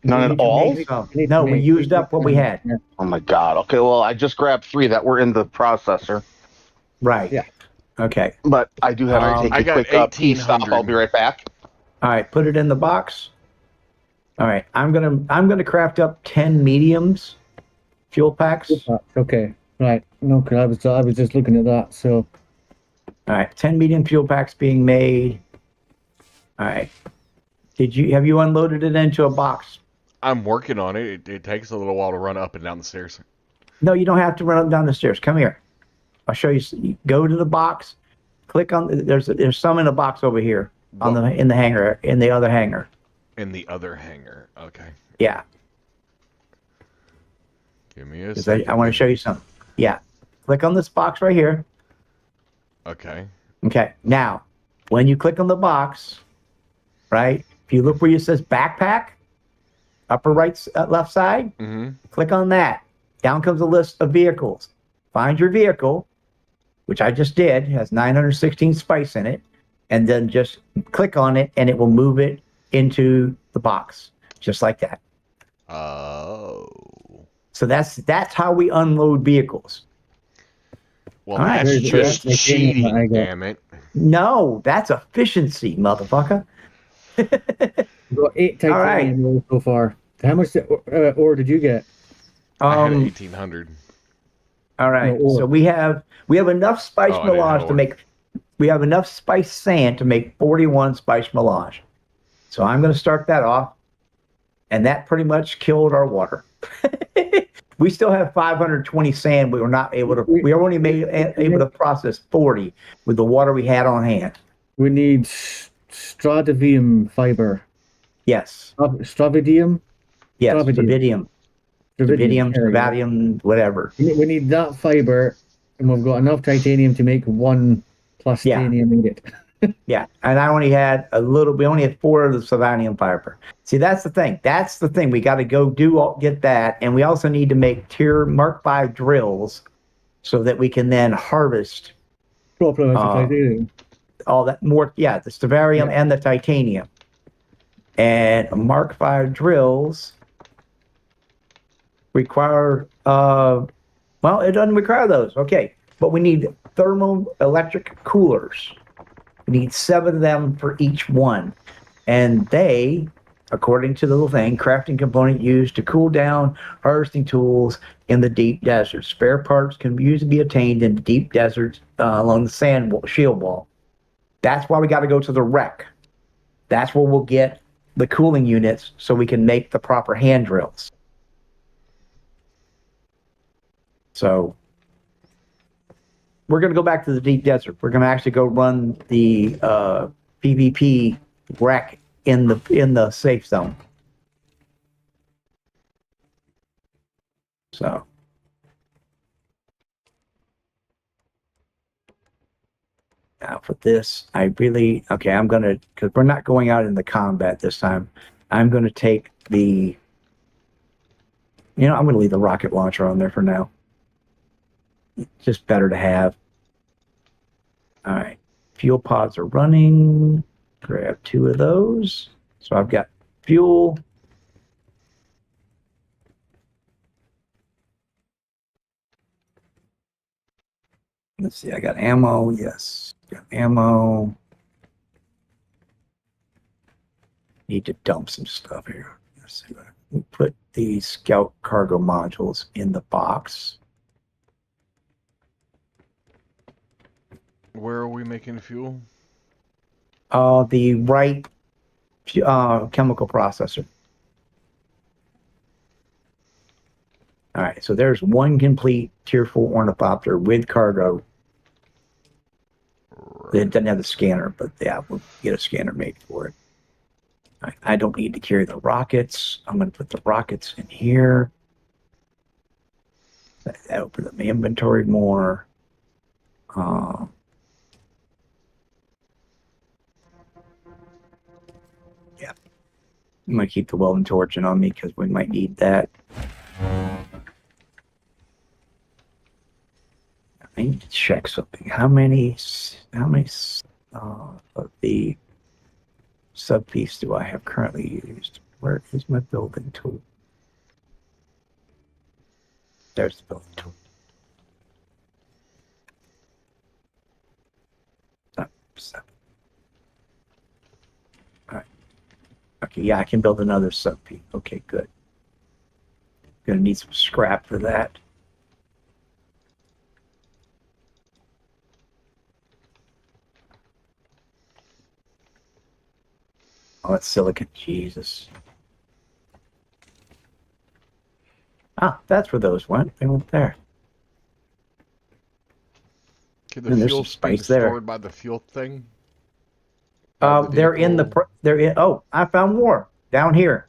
Speaker 6: None at all?
Speaker 1: No, we used up what we had.
Speaker 3: Yeah.
Speaker 6: Oh my god. Okay, well, I just grabbed 3 that were in the processor,
Speaker 1: Right.
Speaker 3: Yeah.
Speaker 1: Okay.
Speaker 6: but I do have to take
Speaker 2: I
Speaker 6: a
Speaker 2: got
Speaker 6: quick pee stop.
Speaker 2: 1800.
Speaker 6: I'll be right back.
Speaker 1: All right, put it in the box. All right, I'm gonna craft up 10 mediums fuel packs.
Speaker 3: Okay. Right. No, because I was just looking at that. So
Speaker 1: All right, 10 medium fuel packs being made. All right. Have you unloaded it into a box?
Speaker 2: I'm working on it. It takes a little while to run up and down the stairs.
Speaker 1: No, you don't have to run up and down the stairs. Come here. I'll show you. You go to the box. Click on. There's some in the box over here in the hangar, in the other hangar.
Speaker 2: In the other hangar. Okay.
Speaker 1: Yeah.
Speaker 2: Give me a
Speaker 1: 'Cause
Speaker 2: second.
Speaker 1: I want to show you something. Yeah. Click on this box right here.
Speaker 2: Okay.
Speaker 1: Okay. Now, when you click on the box, right? If you look where it says backpack, upper right, left side,
Speaker 2: Mm-hmm.
Speaker 1: click on that. Down comes a list of vehicles. Find your vehicle, which I just did, has 916 spice in it, and then just click on it, and it will move it into the box, just like that.
Speaker 2: Oh.
Speaker 1: So that's how we unload vehicles.
Speaker 2: Well,
Speaker 1: All right.
Speaker 2: that's
Speaker 3: There's-
Speaker 2: just
Speaker 3: there's-
Speaker 2: cheating,
Speaker 3: I got-
Speaker 2: damn it.
Speaker 1: No, that's efficiency, motherfucker.
Speaker 3: we've got 8
Speaker 1: All right.
Speaker 3: titanium rolls so far. How much ore did you get?
Speaker 2: I had 1800.
Speaker 1: All right.
Speaker 3: No,
Speaker 1: So we have enough spice
Speaker 2: Oh, I didn't
Speaker 1: melange
Speaker 2: know
Speaker 1: to
Speaker 2: it.
Speaker 1: make. We have enough spice sand to make 41 spice melange. So I'm going to start that off, and that pretty much killed our water. We still have 520 sand. We were not able to. We were only able to process 40 with the water we had on hand.
Speaker 3: We need stradivium fiber.
Speaker 1: Yes.
Speaker 3: Stravidium?
Speaker 1: Yes.
Speaker 3: Stravidium.
Speaker 1: Stravidium,
Speaker 3: There we go.
Speaker 1: Stravadium, whatever.
Speaker 3: We need that fiber, and we've got enough titanium to make 1 plastinium ingot.
Speaker 1: Yeah, and I only had a little. We only had 4 of the Savanium fiber. See, that's the thing. That's the thing. We got to go get that, and we also need to make tier Mark V drills, so that we can then harvest
Speaker 3: Proper amount of titanium.
Speaker 1: all that more. Yeah, the Stavarium and the titanium, and Mark V drills require. Well, it doesn't require those. Okay, but we need thermoelectric coolers. We need 7 of them for each one. And they, according to the little thing, crafting component used to cool down harvesting tools in the deep desert. Spare parts can usually be obtained in deep deserts along the shield wall. That's why we got to go to the wreck. That's where we'll get the cooling units so we can make the proper hand drills. So we're going to go back to the deep desert. We're going to actually go run the PvP wreck in the safe zone. So now for this, I'm going to, because we're not going out in the combat this time, I'm going to take the You know, I'm going to leave the rocket launcher on there for now. It's just better to have. All right. Fuel pods are running. Grab 2 of those. So I've got fuel. Let's see. I got ammo. Yes. Got ammo. Need to dump some stuff here. Let's see. We put the scout cargo modules in the box.
Speaker 2: Where are we making fuel?
Speaker 1: The right chemical processor. All right, so there's one complete Tier 4 ornithopter with cargo. It doesn't have the scanner, but yeah, we'll get a scanner made for it. All right, I don't need to carry the rockets. I'm going to put the rockets in here. That opens up my inventory more. Yeah. I'm going to keep the welding torch on me because we might need that. I need to check something. How many of the sub-piece do I have currently used? Where is my building tool? There's the building tool. Seven. All right. Okay, yeah, I can build another sub-piece. Okay, good. Gonna need some scrap for that. Oh, it's silicon. Jesus. Ah, that's where those went. They went there.
Speaker 2: Okay,
Speaker 1: And
Speaker 2: the
Speaker 1: there's
Speaker 2: fuel's
Speaker 1: some
Speaker 2: being
Speaker 1: spice there.
Speaker 2: stored by the fuel thing. By the
Speaker 1: They're in the.
Speaker 2: vehicle.
Speaker 1: They're in. Oh, I found more down here.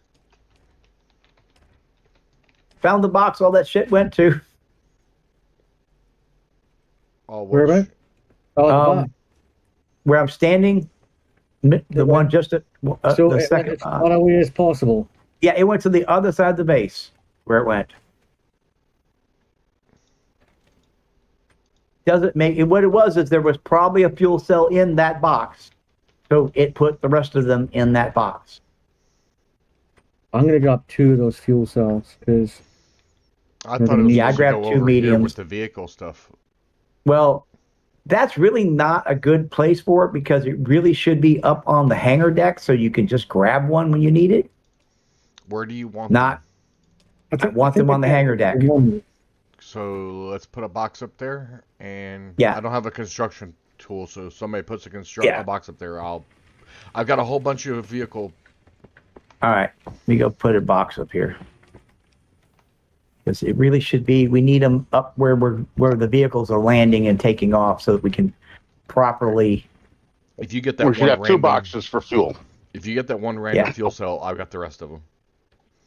Speaker 1: Found the box all that shit went to.
Speaker 2: Oh,
Speaker 3: Where
Speaker 2: which,
Speaker 3: about? Oh, the box.
Speaker 1: Where I'm standing, the one just at
Speaker 3: So
Speaker 1: the
Speaker 3: it went
Speaker 1: second.
Speaker 3: as far away as possible.
Speaker 1: Yeah, it went to the other side of the base where it went. Doesn't make it. What it was is there was probably a fuel cell in that box, so it put the rest of them in that box.
Speaker 3: I'm gonna drop 2 of those fuel cells because
Speaker 2: I thought it was
Speaker 1: Yeah, I
Speaker 2: supposed to
Speaker 1: grabbed
Speaker 2: go
Speaker 1: 2
Speaker 2: over here
Speaker 1: mediums.
Speaker 2: with the vehicle stuff.
Speaker 1: Well, that's really not a good place for it because it really should be up on the hangar deck so you can just grab one when you need it.
Speaker 2: Where do you want
Speaker 1: Not.
Speaker 2: them?
Speaker 1: I want them on the hangar deck.
Speaker 2: So let's put a box up there, and
Speaker 1: Yeah.
Speaker 2: I don't have a construction tool, so if somebody puts
Speaker 1: Yeah.
Speaker 2: a box up there, I've got a whole bunch of vehicle.
Speaker 1: All right, let me go put a box up here because it really should be. We need them up where the vehicles are landing and taking off so that we can properly.
Speaker 2: If you get that
Speaker 6: We should
Speaker 2: one
Speaker 6: have 2
Speaker 2: random,
Speaker 6: boxes for fuel.
Speaker 2: if you get that one random
Speaker 1: Yeah.
Speaker 2: fuel cell, I've got the rest of them.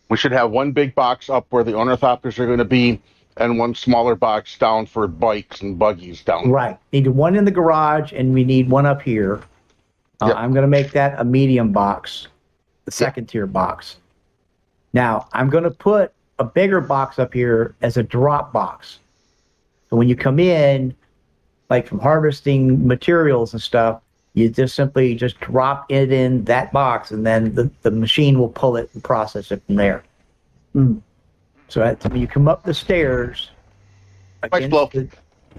Speaker 6: We should have one big box up where the ornithopters are going to be, and one smaller box down for bikes and buggies down.
Speaker 1: Right, need one in the garage and we need one up here.
Speaker 6: Yep.
Speaker 1: I'm going to make that a medium box, the second tier box. Now I'm going to put a bigger box up here as a drop box. So when you come in, like from harvesting materials and stuff, you just simply just drop it in that box and then the machine will pull it and process it from there.
Speaker 3: Mm.
Speaker 1: So when you come up the stairs
Speaker 6: Spice blow.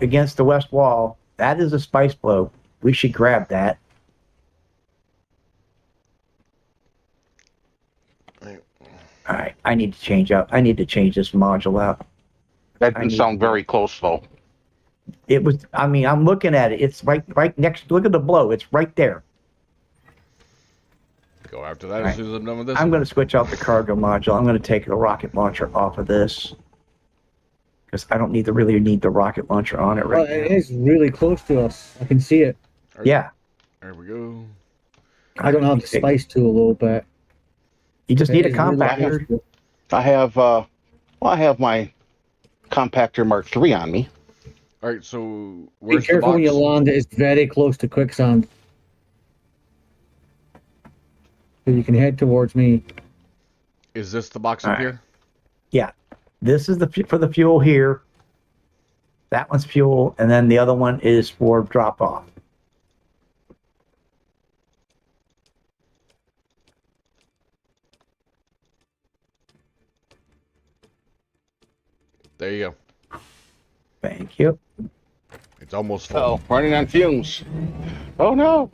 Speaker 1: against the west wall, that is a spice blow. We should grab that. All right, I need to change this module out.
Speaker 6: That didn't sound very close, though.
Speaker 1: It was, I mean, I'm looking at it. It's right next. Look at the blow. It's right there.
Speaker 2: Go after that as soon as I'm done with this.
Speaker 1: I'm going to switch out the cargo module. I'm going to take the rocket launcher off of this because I don't really need the rocket launcher on it right
Speaker 3: Well, it
Speaker 1: now.
Speaker 3: is really close to us. I can see it.
Speaker 1: Yeah.
Speaker 2: There we go.
Speaker 3: I don't have the spice tool though, but
Speaker 1: You just need a
Speaker 3: it is really
Speaker 1: compactor.
Speaker 3: close.
Speaker 6: I have my compactor Mark III on me.
Speaker 2: All right, so
Speaker 3: Be
Speaker 2: where's the
Speaker 3: careful
Speaker 2: box?
Speaker 3: when you land. It is very close to quicksand. So you can head towards me.
Speaker 2: Is this the box
Speaker 1: All
Speaker 2: up
Speaker 1: right.
Speaker 2: here?
Speaker 1: Yeah. This is for the fuel here. That one's fuel, and then the other one is for drop off.
Speaker 2: There you go.
Speaker 1: Thank you.
Speaker 2: It's almost full.
Speaker 6: Oh, running on fumes. Oh no!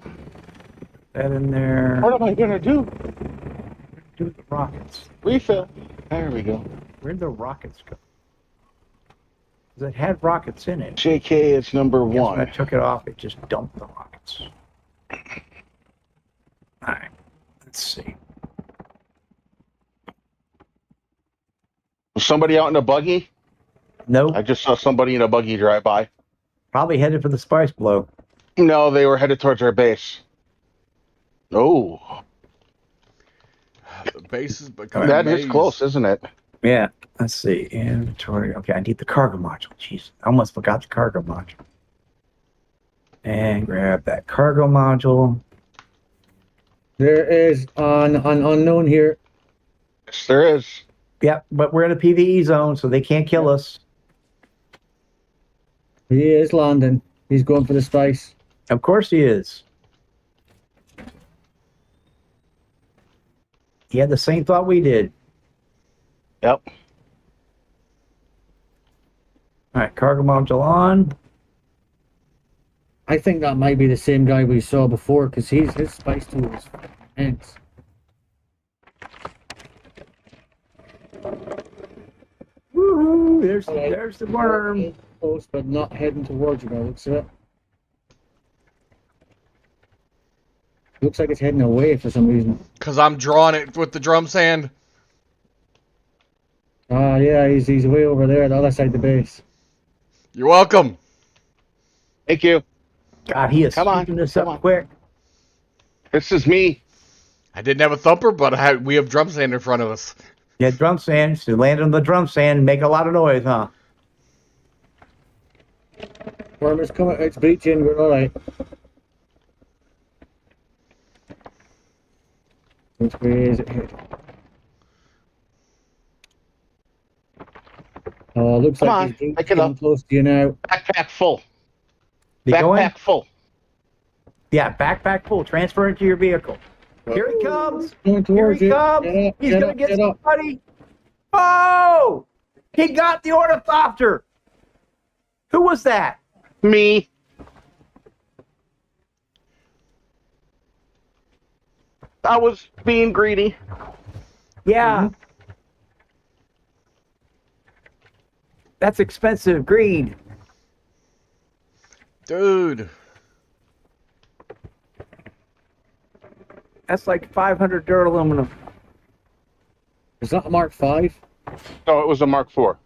Speaker 1: That in there.
Speaker 6: What am I gonna do?
Speaker 1: Do the rockets.
Speaker 6: Refill. There we go.
Speaker 1: Where'd the rockets go? Because it had rockets in it.
Speaker 6: JK is number
Speaker 1: Guess when I
Speaker 6: one.
Speaker 1: took it off, it just dumped the rockets. All right. Let's see.
Speaker 6: Was somebody out in a buggy?
Speaker 1: Nope.
Speaker 6: I just saw somebody in a buggy drive by.
Speaker 1: Probably headed for the spice blow.
Speaker 6: No, they were headed towards our base. Oh,
Speaker 2: The base is becoming
Speaker 6: that is close, isn't it?
Speaker 1: Yeah. Let's see. Inventory. Okay, I need the cargo module. Jeez, I almost forgot the cargo module. And grab that cargo module.
Speaker 3: There is an unknown here.
Speaker 6: Yes, there is.
Speaker 1: Yep, but we're in a PvE zone, so they can't kill us.
Speaker 3: He is landing. He's going for the spice.
Speaker 1: Of course he is. He had the same thought we did.
Speaker 6: Yep.
Speaker 1: All right, cargo module on.
Speaker 3: I think that might be the same guy we saw before because his spice tool is immense.
Speaker 1: Woohoo! There's the worm.
Speaker 3: Close, but not heading towards you. By the looks of it. Looks like it's heading away for some reason.
Speaker 2: Because I'm drawing it with the drum sand.
Speaker 3: Ah, yeah, he's way over there, the other side of the base.
Speaker 2: You're welcome.
Speaker 6: Thank you.
Speaker 1: God, he is
Speaker 6: Come on,
Speaker 1: scooping this
Speaker 6: come
Speaker 1: up
Speaker 6: on.
Speaker 1: quick.
Speaker 6: This is me.
Speaker 2: I didn't have a thumper, but we have drum sand in front of us.
Speaker 1: Yeah, drum sand. So land on the drum sand and make a lot of noise, huh?
Speaker 3: Worm is coming. It's breaching. We're all right. Which way is it headed? Oh, looks
Speaker 6: Come
Speaker 3: like
Speaker 6: on,
Speaker 3: he's
Speaker 6: pick it
Speaker 3: getting
Speaker 6: up.
Speaker 3: close to you now.
Speaker 6: Backpack full.
Speaker 1: You going?
Speaker 6: Backpack full.
Speaker 1: Yeah, backpack full. Transfer into your vehicle. Here he comes.
Speaker 3: Going
Speaker 1: Here
Speaker 3: towards
Speaker 1: he
Speaker 3: you.
Speaker 1: comes.
Speaker 3: Get up,
Speaker 1: He's
Speaker 3: get
Speaker 1: gonna
Speaker 3: up,
Speaker 1: get
Speaker 3: get up.
Speaker 1: somebody. Oh! He got the ornithopter. Who was that?
Speaker 6: Me. I was being greedy.
Speaker 1: Yeah. That's expensive greed.
Speaker 2: Dude.
Speaker 1: That's like 500 dirt aluminum.
Speaker 3: Is that a Mark V?
Speaker 6: No, it was a Mark IV.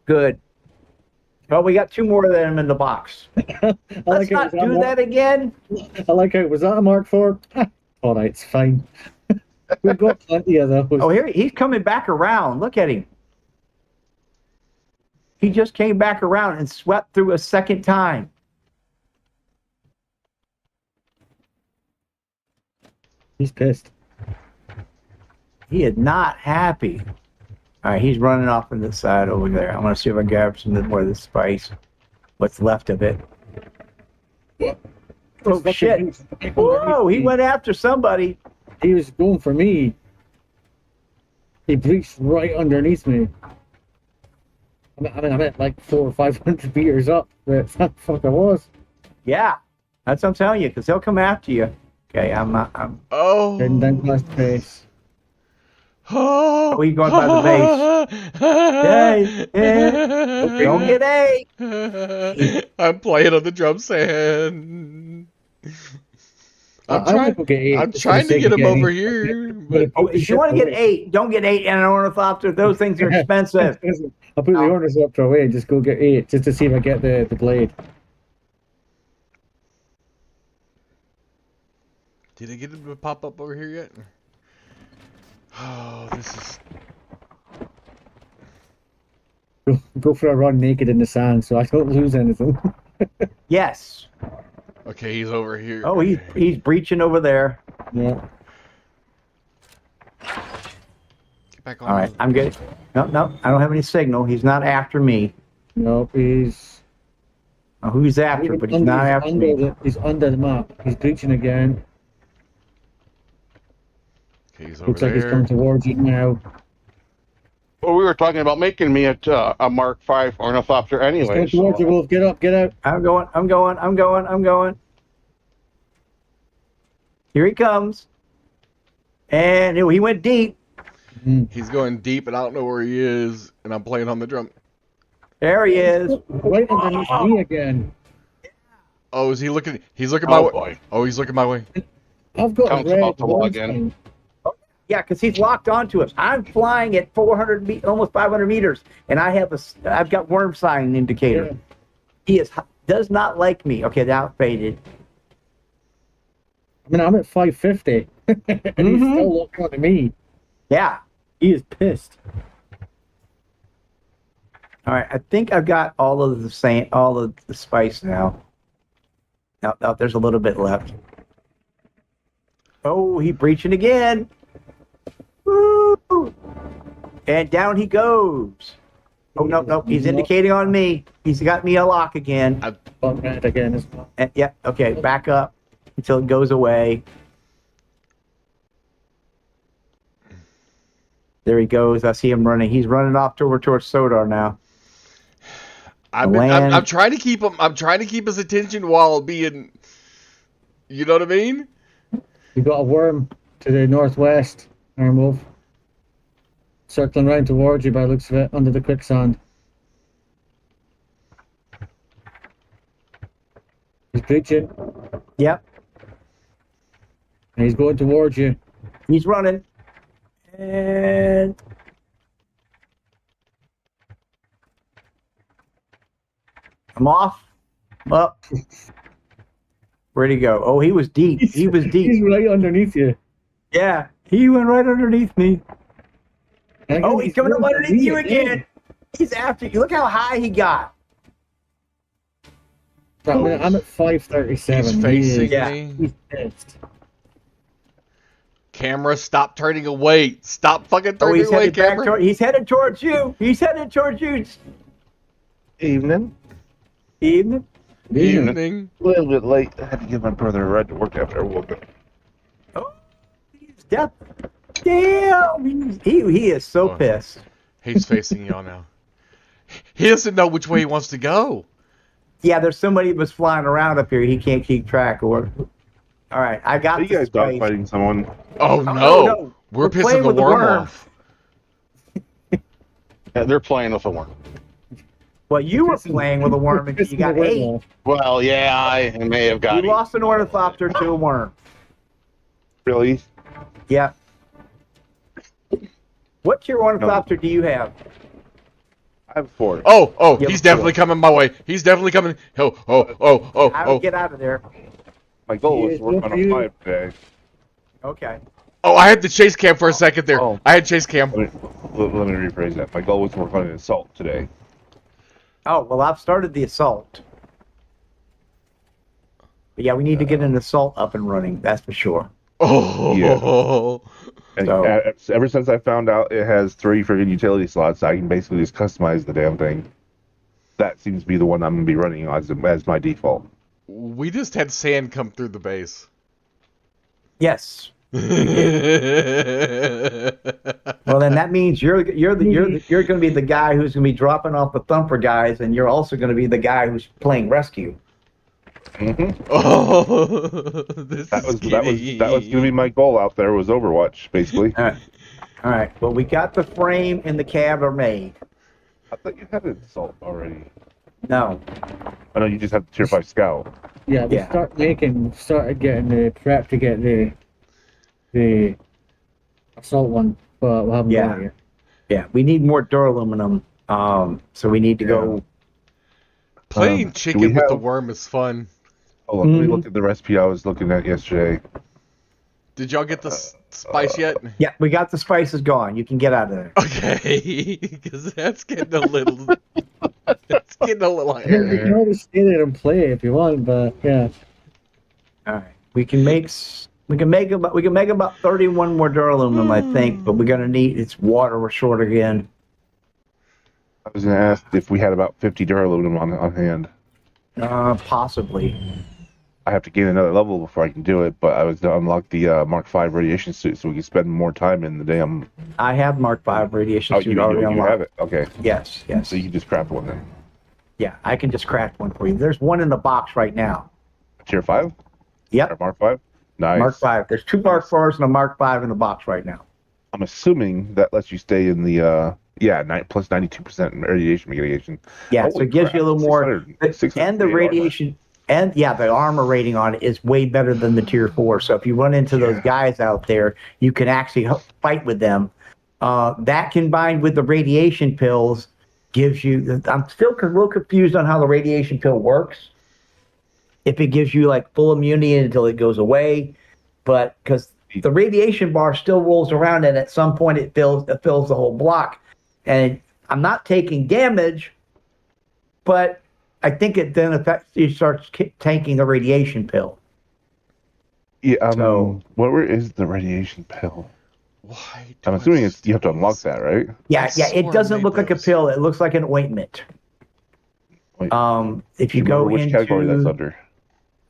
Speaker 1: Good. Well, we got two more of them in the box. Let's not do that again.
Speaker 3: I like it. Was that a Mark IV? All right, it's fine. We've got plenty of those.
Speaker 1: Oh, here he's coming back around. Look at him. He just came back around and swept through a second time.
Speaker 3: He's pissed.
Speaker 1: He is not happy. All right, he's running off on the side over there. I want to see if I can grab some more of the spice. What's left of it? Oh, shit. Whoa, he went after somebody.
Speaker 3: He was going for me. He breached right underneath me. I'm at like 400 or 500 meters up. That's how the fuck I was.
Speaker 1: Yeah, that's what I'm telling you, because he'll come after you. Okay, I'm
Speaker 3: Heading down past the base.
Speaker 1: Oh, he's going by the base. Hey, don't get A.
Speaker 2: I'm playing on the drum sand. I'm trying to get him over here. But
Speaker 1: Oh, if you want to get 8, don't get 8 and an ornithopter. Those things are expensive.
Speaker 3: I'll put the ornithopter away and just go get 8 just to see if I get the blade.
Speaker 2: Did I get him to pop up over here yet? Oh, this is...
Speaker 3: Go for a run naked in the sand so I don't lose anything.
Speaker 1: Yes.
Speaker 2: Okay, he's over here.
Speaker 1: Oh, he's breaching over there.
Speaker 3: Yeah.
Speaker 2: Get back on.
Speaker 1: All right, I'm good. No, I don't have any signal. He's not after me.
Speaker 3: Nope, he's...
Speaker 1: Oh, who he's after, but he's not after me.
Speaker 3: He's under the map. He's breaching again.
Speaker 2: Okay, he's over
Speaker 3: Looks like he's
Speaker 2: there.
Speaker 3: coming towards you now.
Speaker 6: Well, we were talking about making me a Mark V ornithopter
Speaker 3: He's
Speaker 6: anyway.
Speaker 3: coming towards you, Wolf. Get up, get out.
Speaker 1: I'm going. Here he comes. And he went deep.
Speaker 2: He's going deep, and I don't know where he is, and I'm playing on the drum.
Speaker 1: There he is.
Speaker 3: Right underneath me again.
Speaker 2: Oh, is he looking? He's looking my way.
Speaker 6: Boy.
Speaker 2: Oh, he's looking my way.
Speaker 3: I've got
Speaker 6: Count's
Speaker 3: a red
Speaker 6: about to log
Speaker 3: one
Speaker 6: in.
Speaker 3: thing.
Speaker 1: Yeah, because he's locked onto us. I'm flying at 400 almost 500 meters, and I've got worm sign indicator.
Speaker 3: Yeah.
Speaker 1: He does not like me. Okay, that faded.
Speaker 3: I mean, I'm at 550, and he's still looking at me.
Speaker 1: Yeah.
Speaker 3: He is pissed.
Speaker 1: All right, I think I've got all of the spice now. No, there's a little bit left. Oh, he breaching again. Woo! And down he goes. Oh, no, he's indicating on me. He's got me a lock again.
Speaker 3: Bump red again as well.
Speaker 1: And, yeah, okay, back up until it goes away. There he goes. I see him running. He's running off towards Sodar now.
Speaker 2: I'm trying to keep him. I'm trying to keep his attention while being. You know what I mean?
Speaker 3: You got a worm to the northwest, Iron Wolf. Circling round towards you by the looks of it, under the quicksand. He's breaching.
Speaker 1: Yep,
Speaker 3: And he's going towards you.
Speaker 1: he's running. And I'm off. Up. Where'd he go? Oh, he was deep. He was deep.
Speaker 3: He's right underneath you.
Speaker 1: Yeah, he went right underneath me.
Speaker 3: And
Speaker 1: Oh, he's coming up
Speaker 3: right
Speaker 1: underneath you again. He's after you. Look how high he got.
Speaker 3: I'm at 537.
Speaker 2: He's facing
Speaker 1: Yeah.
Speaker 2: me.
Speaker 3: He's pissed.
Speaker 2: Camera, stop turning away. Stop fucking
Speaker 1: Oh,
Speaker 2: turning
Speaker 1: he's
Speaker 2: away,
Speaker 1: headed back
Speaker 2: camera.
Speaker 1: toward. He's headed towards you. He's headed towards you.
Speaker 7: Evening.
Speaker 1: Evening.
Speaker 2: Evening.
Speaker 7: A little bit late. I had to give my brother a ride to work after I woke up.
Speaker 1: Oh, he's death. Damn. He is so
Speaker 2: Oh.
Speaker 1: pissed.
Speaker 2: He's facing y'all now. He doesn't know which way he wants to go.
Speaker 1: Yeah, there's somebody was flying around up here. He can't keep track. Or, all right, I got
Speaker 7: Are you
Speaker 1: the
Speaker 7: guys
Speaker 1: spice.
Speaker 7: dogfighting someone?
Speaker 2: Oh,
Speaker 1: no,
Speaker 2: no.
Speaker 1: no.
Speaker 2: We're
Speaker 1: We're
Speaker 2: pissing
Speaker 1: playing
Speaker 2: the
Speaker 1: with the
Speaker 2: worm
Speaker 1: worm.
Speaker 2: off.
Speaker 6: Yeah, they're playing with a worm.
Speaker 1: Well, you were playing with a worm and you
Speaker 3: Pissing
Speaker 1: got
Speaker 3: the worm
Speaker 1: 8.
Speaker 3: off.
Speaker 6: Well, yeah, I may have got
Speaker 1: You lost an ornithopter to a worm.
Speaker 7: Really?
Speaker 1: Yeah. What tier ornithopter do you have?
Speaker 7: I have 4.
Speaker 2: Oh,
Speaker 1: Yeah,
Speaker 2: he's definitely coming my way. He's definitely coming.
Speaker 1: How do
Speaker 2: Oh.
Speaker 1: we get out of there?
Speaker 7: My goal was
Speaker 3: Yeah,
Speaker 7: to work on a
Speaker 3: you-
Speaker 7: 5 today.
Speaker 1: Okay.
Speaker 2: Oh, I had the chase cam for a second there.
Speaker 7: Oh.
Speaker 2: I had chase cam.
Speaker 7: Let me rephrase that. My goal was to work on an assault today.
Speaker 1: Oh, well, I've started the assault. But yeah, we need to get an assault up and running. That's for sure.
Speaker 2: Oh.
Speaker 7: And
Speaker 1: So-
Speaker 7: ever since I found out it has 3 friggin' utility slots, I can basically just customize the damn thing. That seems to be the one I'm going to be running as my default.
Speaker 2: We just had sand come through the base.
Speaker 1: Yes. Well, then that means you're going to be the guy who's going to be dropping off the thumper guys, and you're also going to be the guy who's playing rescue.
Speaker 7: Mm-hmm.
Speaker 2: Oh, this
Speaker 7: That was
Speaker 2: is
Speaker 7: going to be my goal out there, was Overwatch, basically.
Speaker 1: All right. Well, we got the frame and the cab are made.
Speaker 7: I thought you had an assault already.
Speaker 1: No.
Speaker 7: I know you just have the tier 5 scout.
Speaker 3: Yeah, we
Speaker 1: Yeah.
Speaker 3: started getting the prep to get the assault one, but we haven't got it yet.
Speaker 1: Yeah, we need more duraluminum. So we need to go.
Speaker 2: Playing chicken
Speaker 7: we
Speaker 2: with the
Speaker 7: have-
Speaker 2: worm is fun.
Speaker 7: Hold on, let me look at the recipe I was looking at yesterday.
Speaker 2: Did y'all get the spice yet?
Speaker 1: Yeah, we got the spices gone. You can get out of there.
Speaker 2: Okay, because that's getting a little. That's getting a little
Speaker 3: You can
Speaker 2: hairy.
Speaker 3: always stay there and play if you want, but yeah.
Speaker 1: All right. We can make We can make about 31 more duralumin, I think, but we're gonna need it's water. We're short again.
Speaker 7: I was going to ask if we had about 50 duralumin on hand.
Speaker 1: Possibly.
Speaker 7: I have to gain another level before I can do it, but I was to unlock the Mark V radiation suit so we can spend more time in the damn.
Speaker 1: I have Mark V radiation suit already
Speaker 7: you
Speaker 1: unlocked.
Speaker 7: have it? Okay.
Speaker 1: Yes.
Speaker 7: So you can just craft one then.
Speaker 1: Yeah, I can just craft one for you. There's one in the box right now.
Speaker 7: Tier 5?
Speaker 1: Yep.
Speaker 7: Or Mark V? Nice.
Speaker 1: Mark V. There's 2 Mark IVs and a Mark V in the box right now.
Speaker 7: I'm assuming that lets you stay in the plus 92% radiation mitigation.
Speaker 1: Yeah, so it gives you a little more.
Speaker 7: 600
Speaker 1: And the radiation, and the armor rating on it is way better than the Tier 4. So if you run into those guys out there, you can actually fight with them. That combined with the radiation pills gives you. I'm still a little confused on how the radiation pill works. If it gives you like full immunity until it goes away, but because the radiation bar still rolls around and at some point it fills the whole block. And I'm not taking damage, but I think it then affects you starts taking the radiation pill.
Speaker 7: Yeah.
Speaker 1: So,
Speaker 7: where is the radiation pill?
Speaker 2: Why?
Speaker 7: I'm assuming you have to unlock that, right?
Speaker 1: Yeah. It doesn't look like a pill. It looks like an ointment.
Speaker 7: Wait,
Speaker 1: if you go
Speaker 7: which
Speaker 1: into
Speaker 7: category that's under.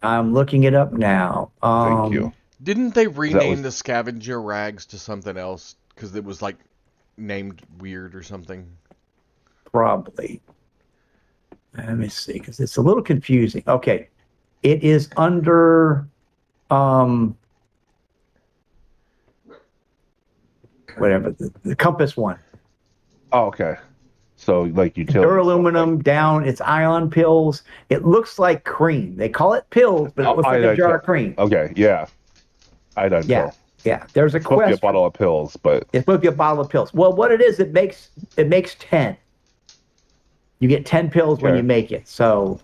Speaker 1: I'm looking it up now.
Speaker 7: Thank you.
Speaker 2: Didn't they rename the scavenger rags to something else because it was like named weird or something?
Speaker 1: Probably. Let me see, because it's a little confusing. Okay, it is under whatever the compass one.
Speaker 7: Oh, okay. So like utility.
Speaker 1: Duraluminum down. It's ion pills. It looks like cream. They call it pills, but it looks like a jar of cream.
Speaker 7: Okay, yeah. Iodine pill.
Speaker 1: Yeah. There's a
Speaker 7: It's supposed to be a
Speaker 1: quest.
Speaker 7: bottle of pills, but
Speaker 1: It's supposed to be a bottle of pills. Well, what it is, it makes 10. You get 10 pills when you make it. So,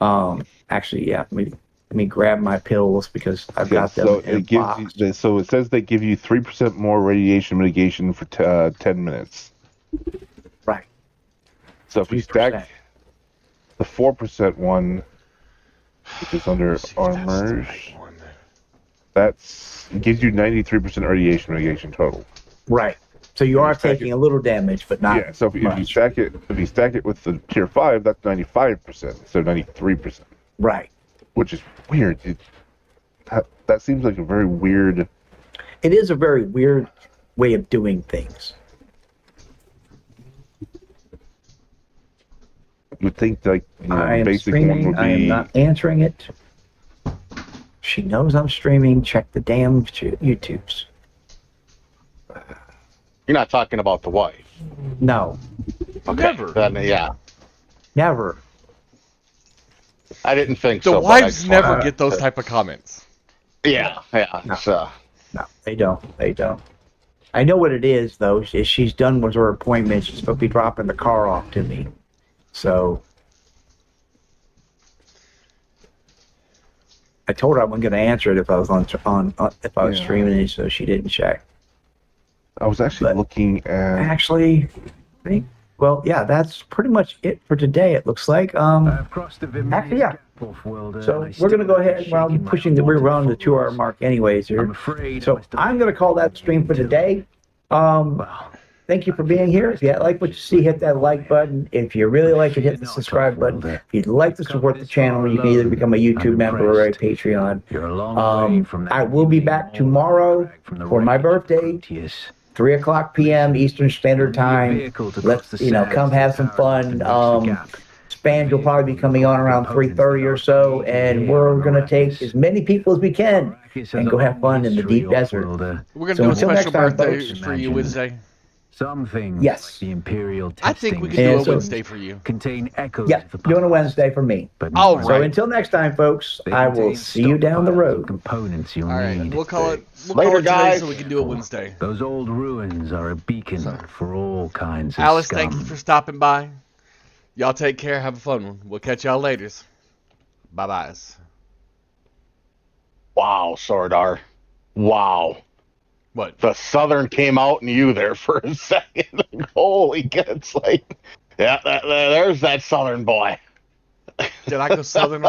Speaker 1: actually, yeah. Let me grab my pills because I've got them in a box.
Speaker 7: So it says they give you 3% more radiation mitigation for 10 minutes.
Speaker 1: Right.
Speaker 7: So if we stack the 4% one, which is under armor, it gives you 93% radiation mitigation total.
Speaker 1: Right. So you are taking a little damage, but not.
Speaker 7: Yeah. So if you stack it with the tier 5, that's 95%. So 93%.
Speaker 1: Right.
Speaker 7: Which is weird. That seems like a very weird.
Speaker 1: It is a very weird way of doing things.
Speaker 7: You would think like
Speaker 1: I am
Speaker 7: basic
Speaker 1: streaming.
Speaker 7: one would be.
Speaker 1: I am not answering it. She knows I'm streaming. Check the damn YouTubes.
Speaker 6: You're not talking about the wife.
Speaker 1: No.
Speaker 6: Okay.
Speaker 2: Never.
Speaker 6: Then, yeah.
Speaker 1: Never.
Speaker 6: I didn't think
Speaker 2: The
Speaker 6: so.
Speaker 2: wives never get those type of comments.
Speaker 6: Yeah.
Speaker 1: No. No, they don't. They don't. I know what it is, though. Is she's done with her appointment. She's supposed to be dropping the car off to me. So I told her I wasn't going to answer it if I was if I was streaming it, so she didn't check.
Speaker 7: I was actually looking at.
Speaker 1: Actually, I think. Well, yeah, that's pretty much it for today. It looks like. Actually, yeah. So we're going to go ahead. Well, we're around the 2 hour mark, anyways. Here. So I'm going to call that stream for today. Thank you for being here. If you like what you see, hit that like button. If you really like it, hit the subscribe button. If you'd like to support the channel, you can either become a YouTube member or a Patreon. I will be back tomorrow for my birthday, 3:00 p.m. Eastern Standard Time. Let's come have some fun. Spans will probably be coming on around 3:30 or so, and we're gonna take as many people as we can and go have fun in the deep desert.
Speaker 2: We're gonna do a special birthday for you Wednesday.
Speaker 8: Some things,
Speaker 1: yes,
Speaker 8: like the imperial
Speaker 2: I think we can do a Wednesday for you.
Speaker 8: Contain echoes.
Speaker 1: Yeah, doing a Wednesday for me.
Speaker 2: All right.
Speaker 1: So until next time, folks, I will see you down the road.
Speaker 8: Components you'll
Speaker 2: All right,
Speaker 8: need.
Speaker 2: we'll call it
Speaker 6: Later,
Speaker 2: today
Speaker 6: guys.
Speaker 2: so we can do it Wednesday.
Speaker 8: Those old ruins are a beacon for all kinds of
Speaker 2: Alice,
Speaker 8: scum.
Speaker 2: thank you for stopping by. Y'all take care. Have a fun one. We'll catch y'all later. Bye-byes.
Speaker 6: Wow, Sordar. Wow.
Speaker 2: What?
Speaker 6: The Southern came out in you there for a second. Holy God, it's like, yeah, there's that Southern boy.
Speaker 2: Did I go Southern